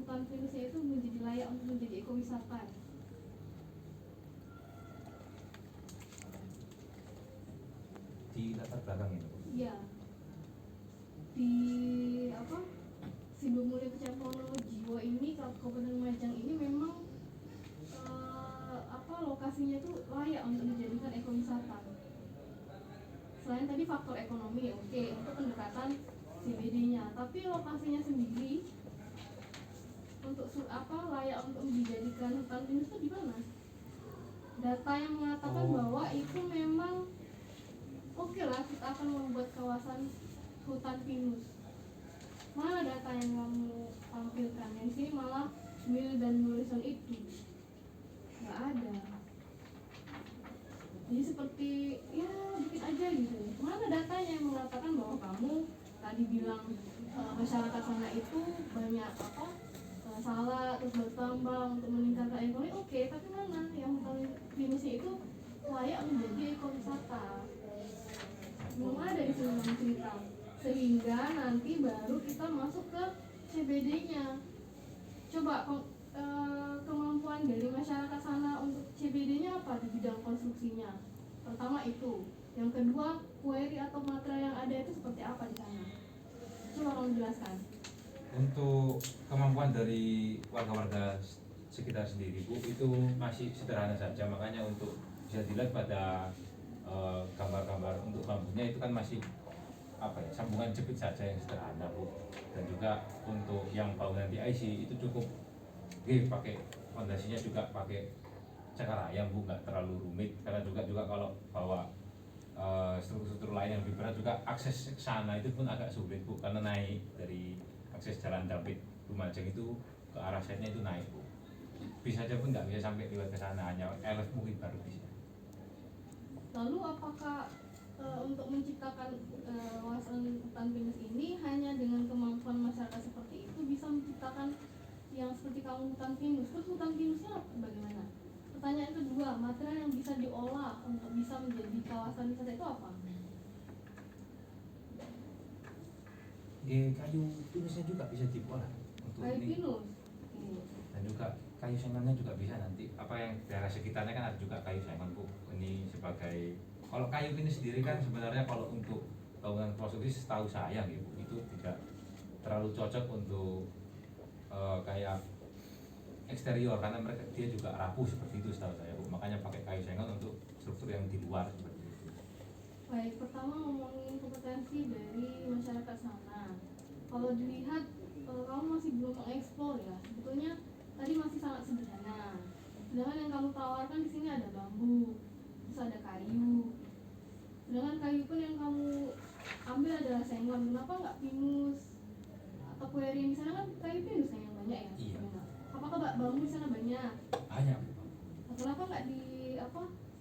[SPEAKER 4] hutan pinusnya itu menjadi layak untuk menjadi ekowisata ya.
[SPEAKER 2] di latar belakang itu Bu.
[SPEAKER 4] Iya. Di apa? Sido Mulia Kecamatan Jiwa ini Kabupaten Lumajang ini memang lokasinya itu layak untuk dijadikan ekowisata. Selain tadi faktor ekonomi, oke, untuk pendekatan CBD-nya, tapi lokasinya sendiri untuk layak untuk dijadikan hutan pinus itu di mana? Data yang mengatakan bahwa itu memang oke lah, kita akan membuat kawasan hutan pinus. Mana data yang kamu tampilkan? Yang sini malah Will dan Morrison itu nggak ada. Jadi seperti ya bikin aja gitu. Mana datanya yang mengatakan bahwa kamu tadi bilang masyarakat sana itu banyak salah terus bertambang untuk meningkatkan ekonomi, oke, tapi mana yang hutan pinusnya itu layak menjadi ekowisata? Belum ada di sini yang cerita, sehingga nanti baru kita masuk ke CBD-nya. Coba kemampuan dari masyarakat sana untuk CBD-nya apa di bidang konstruksinya? Pertama itu, yang kedua kueri atau material yang ada itu seperti apa di sana? Coba kamu jelaskan.
[SPEAKER 2] Untuk kemampuan dari warga-warga sekitar sendiri Bu, itu masih sederhana saja, makanya untuk bisa dilihat pada gambar-gambar untuk bambunya itu kan masih apa ya, sambungan jepit saja yang sederhana Bu. Dan juga untuk yang bangunan DIC itu cukup pakai fondasinya juga pakai cakar ayam Bu, nggak terlalu rumit, karena juga kalau bawa struktur-struktur lain yang lebih berat juga akses ke sana itu pun agak sulit Bu, karena naik dari akses jalan Dampit Lumajang itu ke arah setnya itu naik Bu, bis aja pun nggak bisa sampai lewat ke sana, hanya LF mungkin baru bisa.
[SPEAKER 4] Lalu apakah untuk menciptakan kawasan hutan pinus ini hanya dengan kemampuan masyarakat seperti itu bisa menciptakan yang seperti kamu hutan pinus? Terus hutan pinusnya bagaimana? Pertanyaan kedua, material yang bisa diolah untuk bisa menjadi kawasan wisata itu apa?
[SPEAKER 2] Kayu pinusnya juga bisa diolah untuk
[SPEAKER 4] Kayu
[SPEAKER 2] ini.
[SPEAKER 4] pinus.
[SPEAKER 2] Dan juga kayu sengonnya juga bisa nanti, apa yang daerah sekitarnya kan ada juga kayu sengon Bu. Ini sebagai, kalau kayu pinus sendiri kan sebenarnya kalau untuk bangunan konstruksi setahu saya gitu, itu tidak terlalu cocok untuk kayak eksterior, karena dia juga rapuh seperti itu setahu saya Bu. Makanya pakai kayu sengon untuk struktur yang di luar seperti itu.
[SPEAKER 4] Baik, pertama ngomongin kompetensi dari masyarakat sana. Kalau dilihat kamu masih belum mengeksplor ya. Sebetulnya tadi masih sangat sederhana. Sedangkan yang kamu tawarkan di sini ada bambu, terus ada kayu. Sedangkan kayu pun yang kamu ambil adalah sengon. Kenapa nggak pinus atau kueri? Di sana kan kayu pinus yang banyak ya.
[SPEAKER 2] Iya.
[SPEAKER 4] Apakah bambu di sana banyak?
[SPEAKER 2] Banyak Bu.
[SPEAKER 4] Kenapa nggak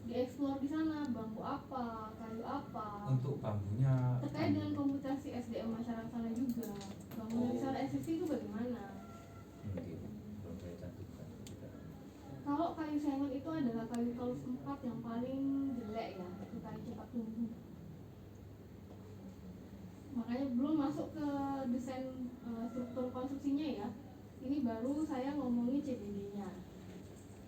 [SPEAKER 4] dieksplor di sana? Bambu apa, kayu apa?
[SPEAKER 2] Untuk bambunya
[SPEAKER 4] Terkait dengan kompetensi SDM masyarakat sana juga, bangunan di sana existing itu bagaimana?
[SPEAKER 2] mungkin belum saya cantumkan juga.
[SPEAKER 4] Kalau kayu sengon itu adalah kayu talus 4 yang paling jelek ya, itu kayu cepat tumbuh. Makanya belum masuk ke desain struktur konstruksinya ya. Ini baru saya ngomongin CBD-nya.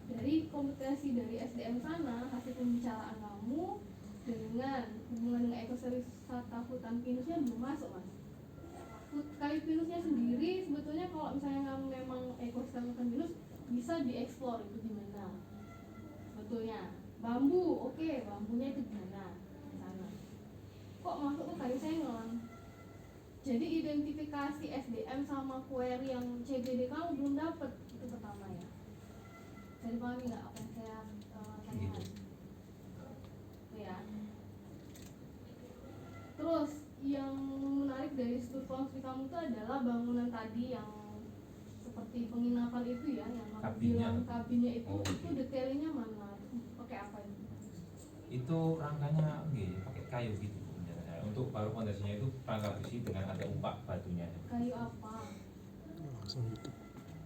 [SPEAKER 4] Dari kompetensi dari SDM sana, hasil pembicaraan kamu dengan hubungan dengan ekowisata hutan pinusnya belum masuk Mas. Kayu pinusnya sendiri sebetulnya kalau misalnya kamu memang ekosistem hutan pinus bisa dieksplor itu gimana. sebetulnya. Bambu, oke, bambunya itu gimana di sana. Kok masuk ke kayu sengon? Jadi identifikasi SDM sama query yang CBD kamu belum dapet, itu pertama ya. Bisa dipahami nggak apa yang saya tanyakan? Itu ya. Terus yang menarik dari studi konstruksi kamu itu adalah bangunan tadi yang seperti penginapan itu ya, yang kamu
[SPEAKER 2] Kabinnya.
[SPEAKER 4] bilang kabinnya itu,
[SPEAKER 2] Oh,
[SPEAKER 4] itu
[SPEAKER 2] iya.
[SPEAKER 4] detailnya mana? Pakai apa itu?
[SPEAKER 2] Itu rangkanya pakai kayu gitu penjelasannya. Untuk baru fondasinya itu rangka besi dengan ada umpak batunya.
[SPEAKER 4] Kayu apa?
[SPEAKER 5] Langsung gitu.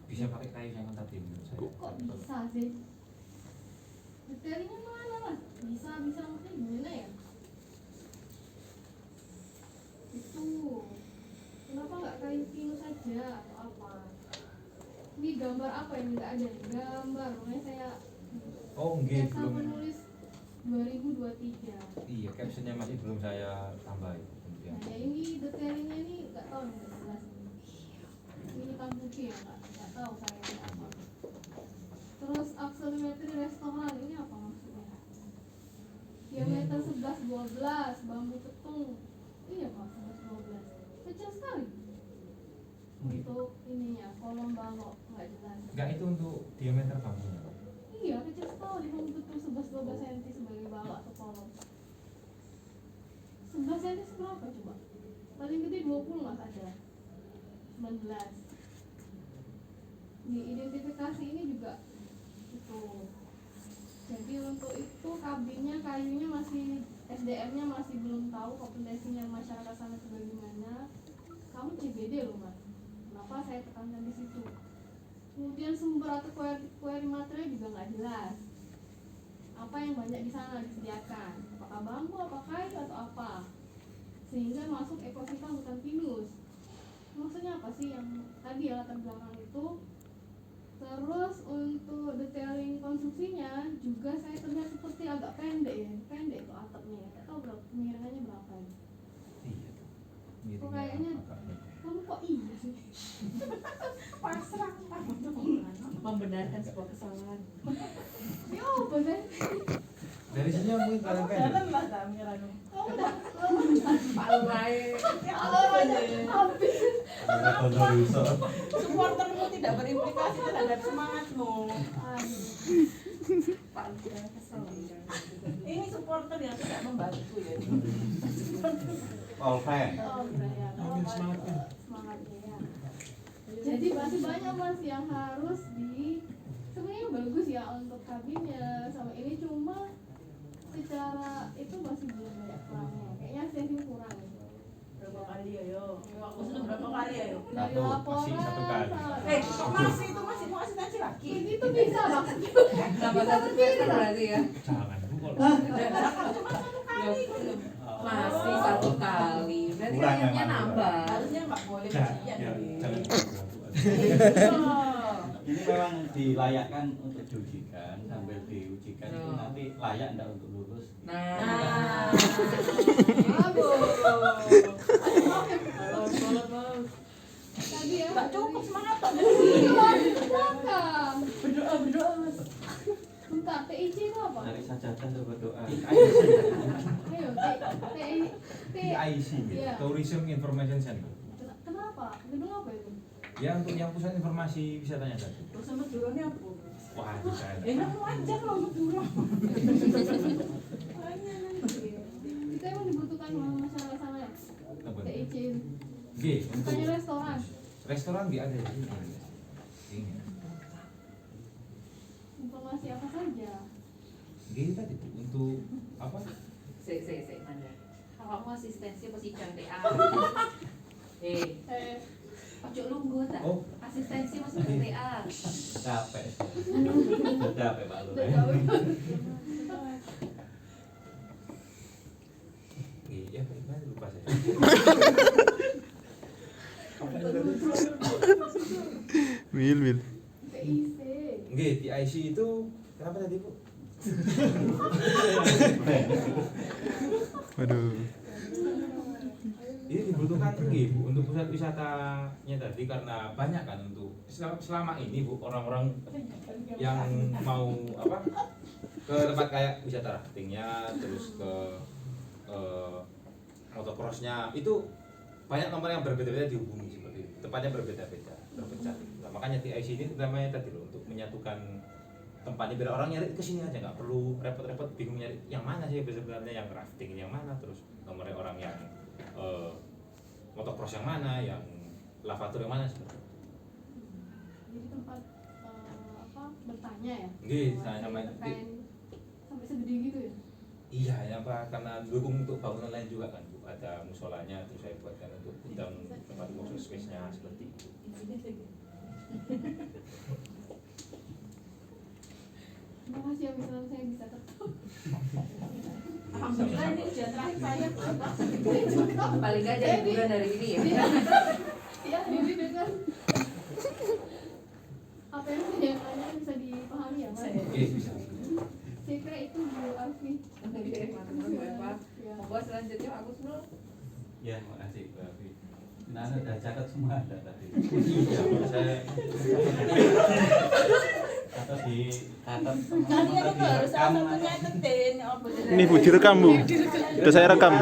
[SPEAKER 2] Bisa pakai kayu yang tadi menurut saya.
[SPEAKER 4] Kok bisa sih? Detailnya mana lah? Bisa maksudnya gimana ya? Itu kenapa nggak kayu pinus saja atau apa? Ini gambar apa ini? Nggak ada nih. Gambar, makanya saya
[SPEAKER 2] Oh enggak,
[SPEAKER 4] saya
[SPEAKER 2] belum.
[SPEAKER 4] menulis 2023.
[SPEAKER 2] Iya, captionnya masih belum saya tambahin.
[SPEAKER 4] Nah ya ini detailnya ini nggak tahu nih, nggak jelas. Ini hitam putih ya nggak tahu saya ini apa. Terus akselerometri restoran ini apa maksudnya? Diameter 11-12, bambu ketung. Iya Pak, 11-12. Kecil sekali. Untuk ininya, kolom balok nggak jelas.
[SPEAKER 2] Enggak, itu untuk diameter bangunnya.
[SPEAKER 4] Iya, kecil sekali bambu ketung 11-12 cm sebagai balok atau kolom. 11 cm seberapa coba? Paling gede 20 mas ada. 19. Di identifikasi ini juga itu. Jadi untuk itu kabinnya, kayunya masih, SDM-nya masih belum tahu kompetensinya masyarakat sana itu bagaimana. Kamu CBD loh mas. Kenapa saya tekankan di situ? Kemudian sumber atau query material juga nggak jelas. Apa yang banyak di sana disediakan? Apakah bambu, apa kayu atau apa? Sehingga masuk ekosistem hutan pinus. Maksudnya apa sih yang tadi ya latar belakang itu? Terus untuk detailing konstruksinya juga saya terlihat seperti agak pendek ya, pendek tuh atapnya. Nggak tahu berapa kemiringannya berapa ya.
[SPEAKER 2] Iya.
[SPEAKER 4] Kok kayaknya kamu kok iya sih?
[SPEAKER 1] Pasrah.
[SPEAKER 3] Membenarkan sebuah kesalahan.
[SPEAKER 4] Ya apa sih?
[SPEAKER 2] Dari sini mungkin kalian pendek.
[SPEAKER 1] Dalam lah kamiran.
[SPEAKER 4] Kamu udah
[SPEAKER 3] Pak Lurai.
[SPEAKER 4] habis.
[SPEAKER 1] Supportermu tidak berimplikasi terhadap semangatmu.
[SPEAKER 3] Pak Lurai kesel.
[SPEAKER 1] Ini supporter yang tidak membantu ya.
[SPEAKER 6] All fan.
[SPEAKER 4] Oh, ya. Semangatnya ya. Jadi masih banyak mas yang harus sebenarnya bagus ya untuk kabinnya sama ini, cuma secara itu masih belum banyak kurangnya. Kayaknya saya sih kurang.
[SPEAKER 1] Berapa kali ya yo? Aku sudah berapa kali ya yo?
[SPEAKER 4] Dari
[SPEAKER 2] Satu,
[SPEAKER 4] laporan
[SPEAKER 2] masih satu kali.
[SPEAKER 4] sama-
[SPEAKER 1] Masih itu masih mau asistensi lagi.
[SPEAKER 4] ini tuh bisa bang.
[SPEAKER 3] Tambah satu semester berarti ya?
[SPEAKER 2] Jangan bu kalau
[SPEAKER 3] Masih satu kali. Berarti
[SPEAKER 6] Kurang
[SPEAKER 3] kayaknya
[SPEAKER 6] memang,
[SPEAKER 3] nambah.
[SPEAKER 1] Harusnya nggak boleh
[SPEAKER 2] jangan
[SPEAKER 1] ujian.
[SPEAKER 2] jangan.
[SPEAKER 6] Ini memang dilayakkan untuk diujikan, sambil diujikan itu
[SPEAKER 3] Oh.
[SPEAKER 6] nanti layak enggak untuk lulus.
[SPEAKER 3] Nah.
[SPEAKER 4] Tadi ya.
[SPEAKER 1] Nggak cukup semangat toh.
[SPEAKER 4] Belakang.
[SPEAKER 1] Berdoa mas.
[SPEAKER 4] Bentar, TIC itu apa?
[SPEAKER 6] Dari sajadah untuk berdoa.
[SPEAKER 4] Ayo,
[SPEAKER 2] TIC,
[SPEAKER 4] Iya.
[SPEAKER 2] Tourism Information Center.
[SPEAKER 4] Kenapa? Gedung apa itu?
[SPEAKER 2] Ya untuk yang pusat informasi wisatanya tadi.
[SPEAKER 1] Terus sama duronya apa?
[SPEAKER 2] Wah bisa.
[SPEAKER 1] Enak aja kalau untuk duro.
[SPEAKER 4] Itu emang dibutuhkan sama masyarakat sana ya?
[SPEAKER 2] Apa?
[SPEAKER 4] TIC itu.
[SPEAKER 2] G untuk
[SPEAKER 4] Bukannya restoran.
[SPEAKER 2] restoran nggak ada di sini. Ini.
[SPEAKER 4] Informasi apa saja?
[SPEAKER 2] G tadi Bu, untuk apa?
[SPEAKER 3] Sik, Manda. Kamu asistensi apa sih cantik? Ojo lungguh tak?
[SPEAKER 2] Oh.
[SPEAKER 3] Asistensi masih TA.
[SPEAKER 6] Capek. Capek Pak Lur.
[SPEAKER 4] Udah tahu kan?
[SPEAKER 2] Iya, gimana lupa saya.
[SPEAKER 5] Wil.
[SPEAKER 4] TIC.
[SPEAKER 2] G, TIC itu kenapa tadi Bu?
[SPEAKER 5] Waduh.
[SPEAKER 2] Ini dibutuhkan kan ini Bu, untuk pusat wisatanya tadi karena banyak kan untuk selama ini Bu orang-orang yang mau apa ke tempat kayak wisata raftingnya, terus ke motocrossnya itu banyak nomor yang berbeda-beda dihubungi seperti itu. Tempatnya berbeda-beda, terpecah. Nah, makanya TIC ini namanya tadi loh untuk menyatukan tempatnya biar orang nyari ke sini aja, nggak perlu repot-repot bingung nyari yang mana sih sebenarnya, yang rafting yang mana, terus nomornya orang yang motocross yang mana, yang lavatur yang mana sebenarnya.
[SPEAKER 4] Jadi tempat bertanya ya?
[SPEAKER 2] Nggih, saya namanya.
[SPEAKER 4] Sampai segede gitu ya?
[SPEAKER 2] Iya, ya Pak, karena dukung untuk bangunan lain juga kan Bu. Ada musolanya, terus saya buatkan untuk undang tempat workshop space-nya seperti itu.
[SPEAKER 4] Terima kasih ya misalnya saya bisa ketemu.
[SPEAKER 1] Alhamdulillah ini ujian terakhir saya.
[SPEAKER 3] Paling nggak jadi hiburan dari ini ya.
[SPEAKER 4] Ya, jadi dengan apa yang saya tanya bisa dipahami ya Mas?
[SPEAKER 2] Oke, bisa.
[SPEAKER 4] Saya kira itu Bu Alfi.
[SPEAKER 3] Ya. Monggo selanjutnya aku dulu.
[SPEAKER 6] Ya, makasih Bu Alfi. Nah, udah catat semua ada tadi.
[SPEAKER 2] Iya, saya
[SPEAKER 6] Atau di catat
[SPEAKER 1] Kalian itu harus
[SPEAKER 6] rekam
[SPEAKER 1] asal
[SPEAKER 6] aja.
[SPEAKER 1] nyatetin apa
[SPEAKER 5] Ini Bu direkam Bu. Udah saya rekam.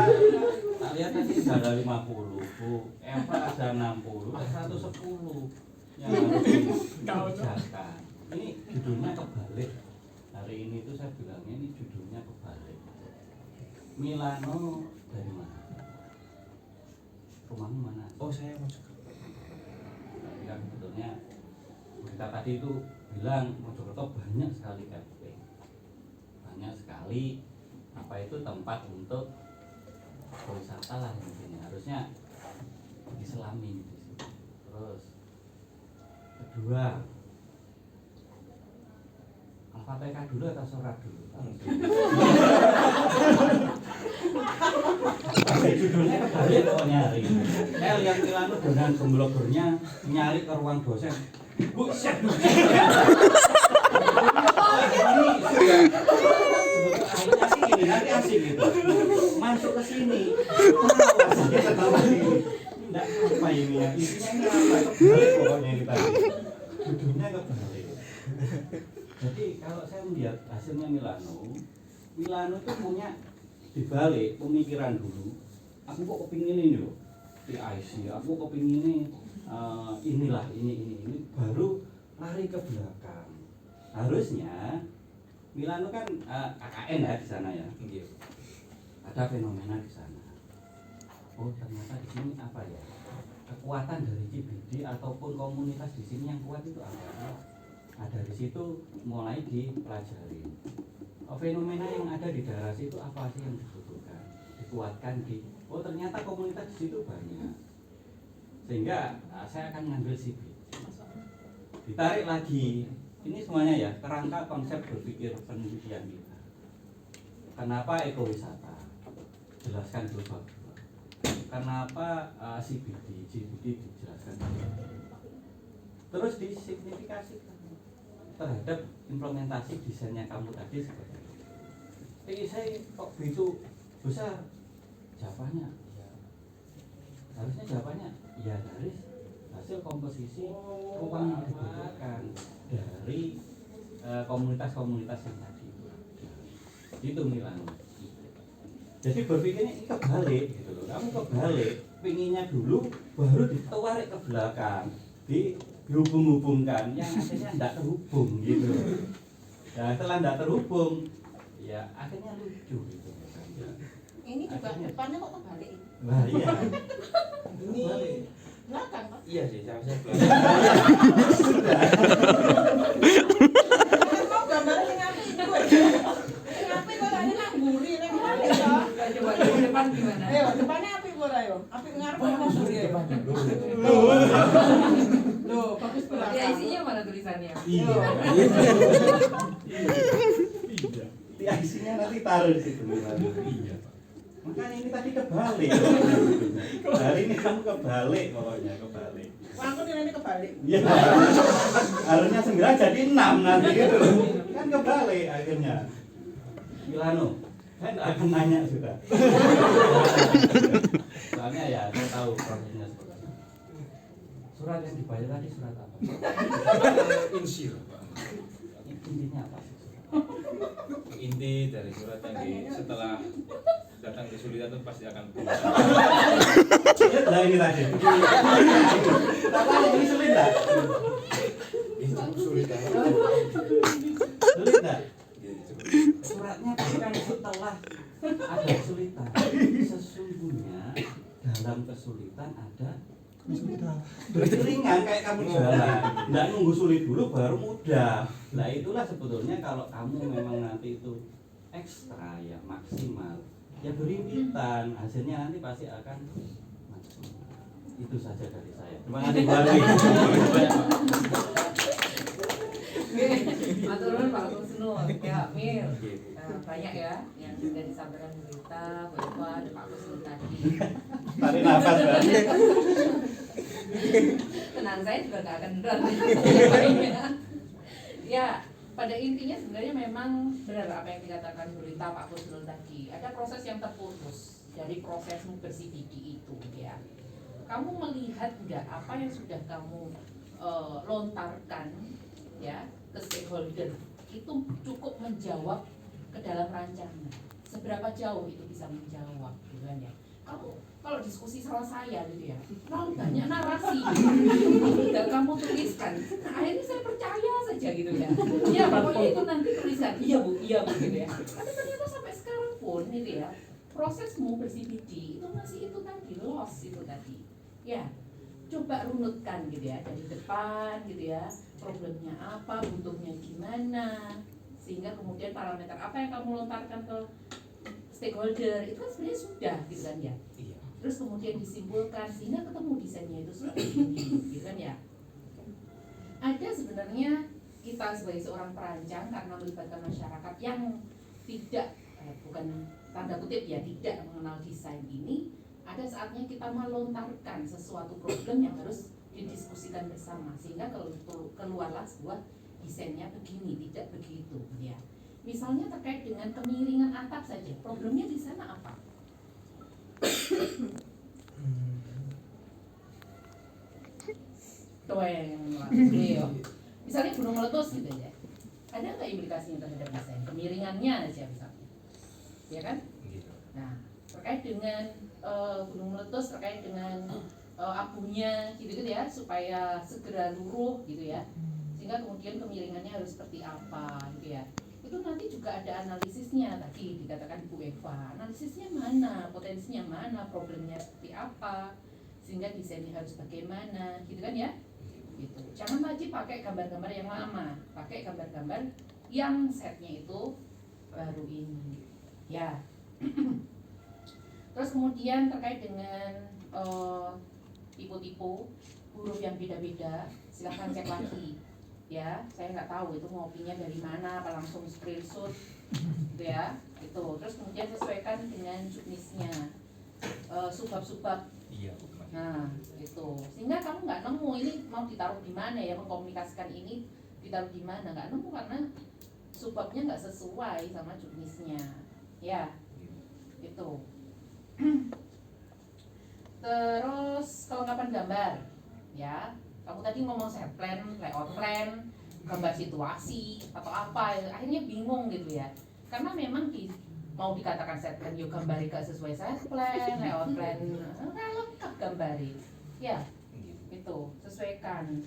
[SPEAKER 6] Tak lihat tadi ada 50 Bu, Eva ada 60, ada 110 yang harus dikerjakan. Ini judulnya kebalik. Hari ini tuh saya bilangnya ini judulnya kebalik. Milano dari mana? Rumahmu mana?
[SPEAKER 2] oh saya mau juga.
[SPEAKER 6] Tapi kan sebetulnya berita tadi itu bilang Mojokerto banyak sekali camping, banyak sekali apa itu tempat untuk wisata lah intinya, harusnya diselami di situ. Terus kedua, Al-Fatihah dulu atau surat dulu? Judulnya kebalik pokoknya hari ini. Saya lihat Milano dengan gemblogornya nyari ke ruang dosen. Bu, chef. Ini sebetulnya asik ini, nanti asik gitu. Masuk ke sini. Enggak apa ini ya. Isinya ini apa? Kebalik pokoknya ini tadi. Judulnya kebalik. Jadi kalau saya melihat hasilnya Milano itu punya dibalik pemikiran dulu. Aku kok kepingin ini loh, TIC. Aku kepingin ini inilah ini baru lari ke belakang. Harusnya Milano kan KKN ya di sana ya.
[SPEAKER 2] Iya.
[SPEAKER 6] Ada fenomena di sana. Oh ternyata di sini apa ya? Kekuatan dari CBD ataupun komunitas di sini yang kuat itu apa? Nah dari situ mulai dipelajari. Fenomena yang ada di daerah situ apa sih yang dibutuhkan? Dikuatkan di. Oh ternyata komunitas di situ banyak. Sehingga saya akan ngambil CBD. Ditarik lagi. Ini semuanya ya kerangka konsep berpikir penelitian kita. Kenapa ekowisata? Jelaskan dulu. Kenapa CBD dijelaskan dulu. Terus disignifikasikan terhadap implementasi desainnya kamu tadi seperti itu. Saya kok begitu besar? Jawabannya ya. Harusnya jawabannya ya dari hasil komposisi ruang yang dibutuhkan dari komunitas-komunitas yang tadi itu Milano. Jadi berpikirnya ini kebalik gitu loh. Kamu kebalik, pinginnya dulu baru ditarik ke belakang, dihubung-hubungkan yang akhirnya tidak terhubung gitu. Nah setelah tidak terhubung, ya akhirnya lucu gitu.
[SPEAKER 1] Ini juga depannya kok kebalik.
[SPEAKER 6] Nah iya.
[SPEAKER 2] Ini
[SPEAKER 1] Belakang Pak.
[SPEAKER 2] iya sih, saya
[SPEAKER 6] Sudah.
[SPEAKER 1] Mau gambar sing apik iku aja. Sing apik kok tadi nang mburi nek kebalik ya.
[SPEAKER 3] Coba dari depan gimana?
[SPEAKER 1] Ayo, depannya apik ora yo? Apik ngarep apa mburi ya? Loh, bagus
[SPEAKER 3] Di
[SPEAKER 1] belakang.
[SPEAKER 3] IC-nya mana tulisannya?
[SPEAKER 6] Iya. Iya. Isinya nanti taruh di situ. Iya. Makanya ini tadi kebalik. Hari ini kamu kebalik pokoknya kebalik.
[SPEAKER 1] Aku nilainya kebalik.
[SPEAKER 6] Iya. Harusnya 9 jadi 6 nanti gitu. Kan kebalik akhirnya. Milano, saya nggak akan nanya sudah. Soalnya ya saya tahu prosesnya seperti itu. Surat yang dibayar tadi surat apa?
[SPEAKER 2] Insir, Pak.
[SPEAKER 6] Intinya apa?
[SPEAKER 2] Inti dari surat yang setelah datang kesulitan itu pasti akan
[SPEAKER 6] Nah ini tadi. Apa ini sulit tak? Sulit tak? Suratnya pasti kan setelah ada kesulitan. Sesungguhnya dalam kesulitan ada ringan kayak kamu jalan, nggak nunggu sulit dulu baru mudah. Nah itulah sebetulnya kalau kamu memang nanti itu ekstra ya maksimal, ya berimpitan, hasilnya nanti pasti akan maksimal. Itu saja dari saya. Terima kasih Bu Arwi.
[SPEAKER 3] Matur nuwun Pak Kusno, ya Mir. Banyak ya yang sudah disampaikan Bu Rita, Bu Eva, dan Pak Kusno tadi.
[SPEAKER 6] Tarik nafas Mbak.
[SPEAKER 3] Tenang, saya juga gak akan drone. Ya, pada intinya sebenarnya memang benar apa yang dikatakan Bu Rita, Pak Kusno tadi. Ada proses yang terputus dari prosesmu ber-CBD itu ya. Kamu melihat nggak apa yang sudah kamu lontarkan ya ke stakeholder itu cukup menjawab ke dalam rancangan. Seberapa jauh itu bisa menjawab, gitu kan ya? Kamu kalau diskusi sama saya gitu ya, terlalu banyak narasi, tidak kamu tuliskan. Nah, akhirnya saya percaya saja gitu ya. Ya pokoknya itu nanti tulisan, iya bu, gitu ya. Tapi ternyata sampai sekarang pun gitu ya, prosesmu ber-CBD itu masih itu tadi, loss itu tadi. Ya, coba runutkan gitu ya dari depan gitu ya, problemnya apa, butuhnya gimana, sehingga kemudian parameter apa yang kamu lontarkan ke stakeholder itu kan sebenarnya sudah gitu kan ya.
[SPEAKER 2] Iya.
[SPEAKER 3] Terus kemudian disimpulkan sehingga ketemu desainnya itu sudah begini gitu kan ya. Ada sebenarnya kita sebagai seorang perancang karena melibatkan masyarakat yang tidak bukan tanda kutip ya tidak mengenal desain ini, ada saatnya kita melontarkan sesuatu problem yang harus didiskusikan bersama sehingga kalau keluarlah sebuah desainnya begini, tidak begitu ya. Misalnya terkait dengan kemiringan atap saja, problemnya di sana apa? Misalnya gunung meletus gitu ya, ada nggak implikasinya terhadap desain? Kemiringannya aja misalnya, ya kan?
[SPEAKER 2] Gitu.
[SPEAKER 3] Nah, terkait dengan gunung meletus, terkait dengan abunya gitu ya, supaya segera luruh gitu ya, sehingga kemudian kemiringannya harus seperti apa gitu ya. Itu nanti juga ada analisisnya tadi dikatakan Bu Eva, analisisnya mana, potensinya mana, problemnya seperti apa, sehingga desainnya harus bagaimana gitu kan ya. Gitu. Jangan lagi pakai gambar-gambar yang lama, pakai gambar-gambar yang setnya itu baru ini ya. Terus kemudian terkait dengan tipe-tipe huruf yang beda-beda, silahkan cek lagi ya. Saya nggak tahu itu ngopinya dari mana, apa langsung screenshot gitu ya. Itu terus kemudian sesuaikan dengan juknisnya, subbab-subbab.
[SPEAKER 2] Iya.
[SPEAKER 3] Nah itu sehingga kamu nggak nemu ini mau ditaruh di mana ya, mengkomunikasikan ini ditaruh di mana, nggak nemu karena subbabnya nggak sesuai sama juknisnya ya. Itu terus kelengkapan gambar ya. Kamu tadi ngomong set plan, layout plan, gambar situasi atau apa, akhirnya bingung gitu ya. Karena memang mau dikatakan set plan, yuk gambari gak sesuai set plan, layout plan, nggak lengkap gambari. Ya, itu sesuaikan.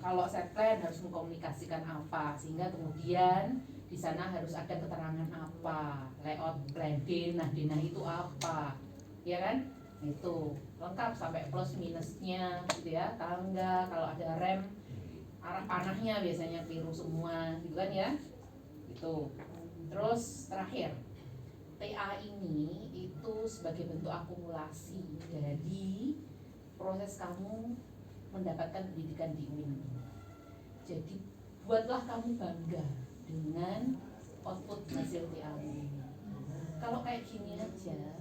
[SPEAKER 3] Kalau set plan harus mengkomunikasikan apa, sehingga kemudian di sana harus ada keterangan apa, layout plan, denah itu apa, ya kan? Itu lengkap sampai plus minusnya gitu ya, tangga, kalau ada rem arah panahnya biasanya biru semua gitu kan ya. Itu terus terakhir TA ini itu sebagai bentuk akumulasi dari proses kamu mendapatkan pendidikan di UIN. Jadi buatlah kamu bangga dengan output hasil TA ini. Kalau kayak gini aja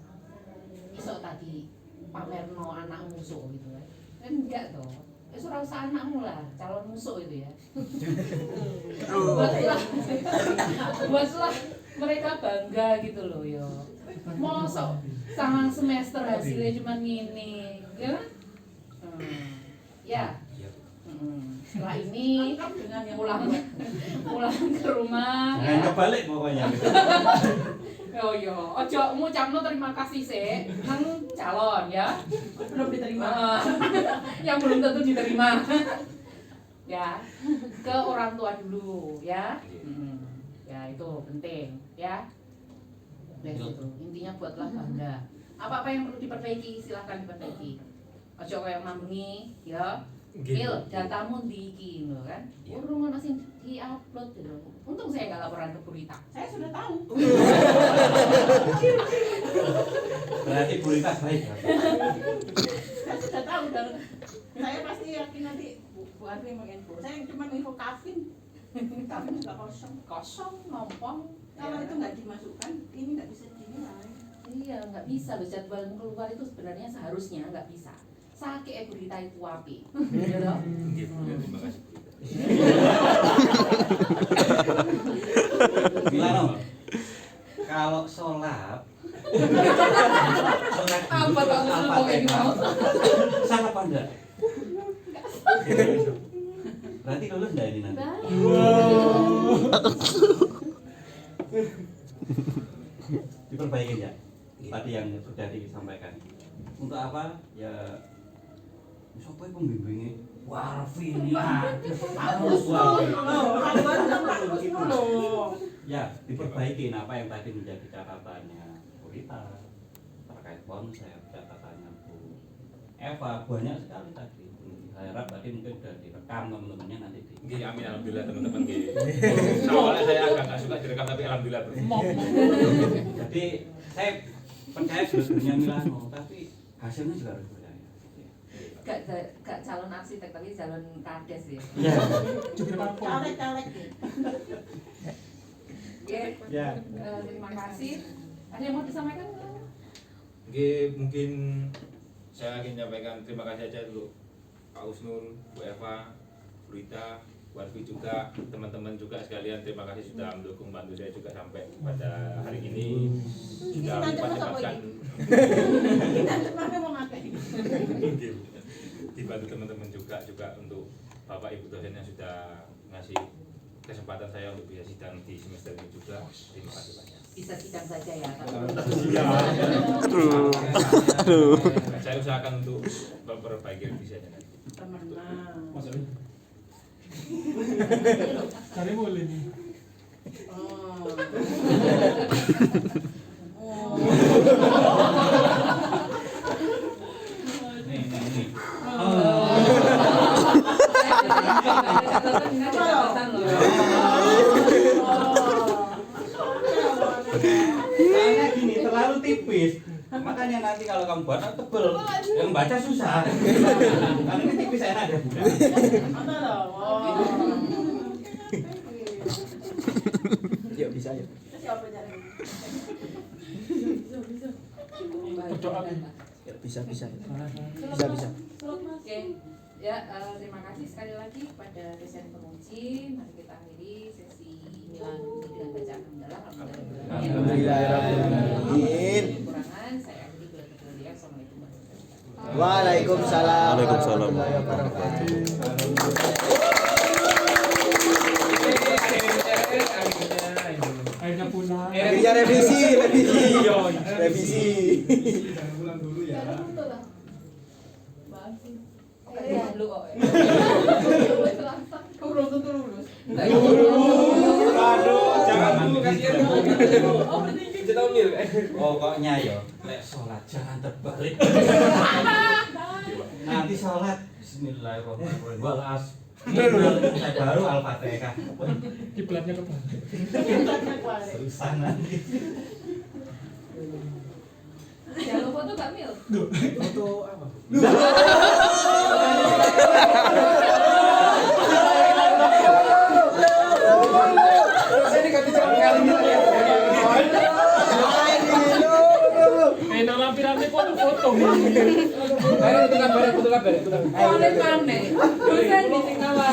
[SPEAKER 3] iso tadi pamerno anak musuh gitu kan enggak toh, ora usah anakmu lah, calon musuh itu ya. buatlah mereka bangga gitu loh yo. Mosok sangang semester hasilnya cuma gini, ya kan? Ya. Setelah ini pulang ke rumah.
[SPEAKER 6] Jangan kebalik pokoknya.
[SPEAKER 3] Oh yo, ojo ngucapno terima kasih sih nang calon ya.
[SPEAKER 1] Belum diterima.
[SPEAKER 3] Yang belum tentu diterima. Ya, ke orang tua dulu ya. Ya itu penting ya. Dari situ intinya buatlah bangga. Apa yang perlu diperbaiki silahkan diperbaiki. Ojo kayak mambengi ya. Mil, datamu di iki lho kan. Urung ono sing di-upload lho. Untung saya enggak laporan ke Burita.
[SPEAKER 1] Saya sudah tahu.
[SPEAKER 6] Berarti Burita baik.
[SPEAKER 1] Saya sudah tahu dan saya pasti yakin nanti Bu Adri menginfo. Saya cuma info Kavin. Kavin sudah
[SPEAKER 3] Kosong, ngompong.
[SPEAKER 1] Kalau itu nggak dimasukkan, ini nggak bisa dinilai.
[SPEAKER 3] Iya, nggak bisa loh jadwal keluar itu sebenarnya seharusnya nggak bisa. Sakit Burita itu api. Ya toh?
[SPEAKER 2] Terima kasih.
[SPEAKER 6] Milano, kalau sholat
[SPEAKER 3] Apa
[SPEAKER 6] dulu
[SPEAKER 3] kok
[SPEAKER 6] surat
[SPEAKER 3] ngomong ini mau?
[SPEAKER 6] sah apa enggak? Berarti lulus enggak ini nanti? Diperbaiki ya. Tadi yang sudah disampaikan. Untuk apa? Ya siapa yang pembimbingnya? Warfin harus ya diperbaiki apa yang tadi menjadi catatannya Burita terkait konsep, catatannya Bu Eva banyak sekali tadi. Saya harap tadi mungkin sudah direkam teman-temannya nanti di.
[SPEAKER 2] Nggih, amin alhamdulillah teman-teman nggih. Soalnya saya agak nggak suka direkam tapi alhamdulillah bro.
[SPEAKER 6] Jadi saya percaya sebetulnya Milano, tapi hasilnya juga harus percaya.
[SPEAKER 3] Gak calon arsitek tapi calon kades ya.
[SPEAKER 6] Iya.
[SPEAKER 1] Caleg-caleg.
[SPEAKER 3] Oke.
[SPEAKER 6] Ya.
[SPEAKER 3] Terima kasih. Ada yang mau disampaikan?
[SPEAKER 2] Nggih, mungkin saya ingin menyampaikan terima kasih aja dulu Pak Usnul, Bu Eva, Burita, Bu Arfi juga, teman-teman juga sekalian terima kasih sudah mendukung bantu saya juga sampai pada hari ini sudah lipat-lipatkan
[SPEAKER 1] Kita cuma mau ngapain?
[SPEAKER 2] dibantu teman-teman juga untuk Bapak Ibu dosen yang sudah ngasih kesempatan saya untuk bisa sidang di semester ini juga. Terima kasih banyak.
[SPEAKER 3] Bisa sidang saja ya.
[SPEAKER 5] Aduh.
[SPEAKER 2] Saya usahakan untuk memperbaiki desainnya nanti.
[SPEAKER 1] Temenan.
[SPEAKER 7] Cari boleh nih.
[SPEAKER 6] Nih. Soalnya gini, terlalu tipis. Makanya nanti kalau kamu buat tebel, yang baca susah. Karena ini tipis enak deh.
[SPEAKER 5] Yuk bisa ya.
[SPEAKER 1] Siapa jalan?
[SPEAKER 5] Yuk bisa.
[SPEAKER 3] Bisa. Oke. Ya, terima kasih sekali lagi kepada dosen penguji. Mari kita akhiri sesi Milano dengan bacaan hamdalah.
[SPEAKER 5] Alhamdulillahirrahmanirrahim.
[SPEAKER 3] Kekurangan saya akhiri bila terjadi. Assalamualaikum warahmatullahi wabarakatuh.
[SPEAKER 5] Waalaikumsalam.
[SPEAKER 8] Waalaikumsalam.
[SPEAKER 5] warahmatullahi wabarakatuh.
[SPEAKER 7] Akhirnya pulang.
[SPEAKER 5] Akhirnya revisi.
[SPEAKER 7] Jangan pulang dulu ya.
[SPEAKER 3] Kerja dulu kok.
[SPEAKER 1] Belum tentu lulus.
[SPEAKER 6] Aduh, jangan dulu kasihan.
[SPEAKER 3] Oh, berarti
[SPEAKER 6] Pokoknya yo, lek sholat jangan terbalik. Nanti sholat Bismillahirrahmanirrahim. Walas. Saya baru Al-Fatihah.
[SPEAKER 7] Kiblatnya kebalik.
[SPEAKER 6] Susah nanti.
[SPEAKER 3] jangan lupa tuh Kak Mil.
[SPEAKER 5] Foto apa? Ini ganti jam kali ini.
[SPEAKER 7] Nang lampi-lampi foto.
[SPEAKER 3] Paling panen. Dosen di sing nawar.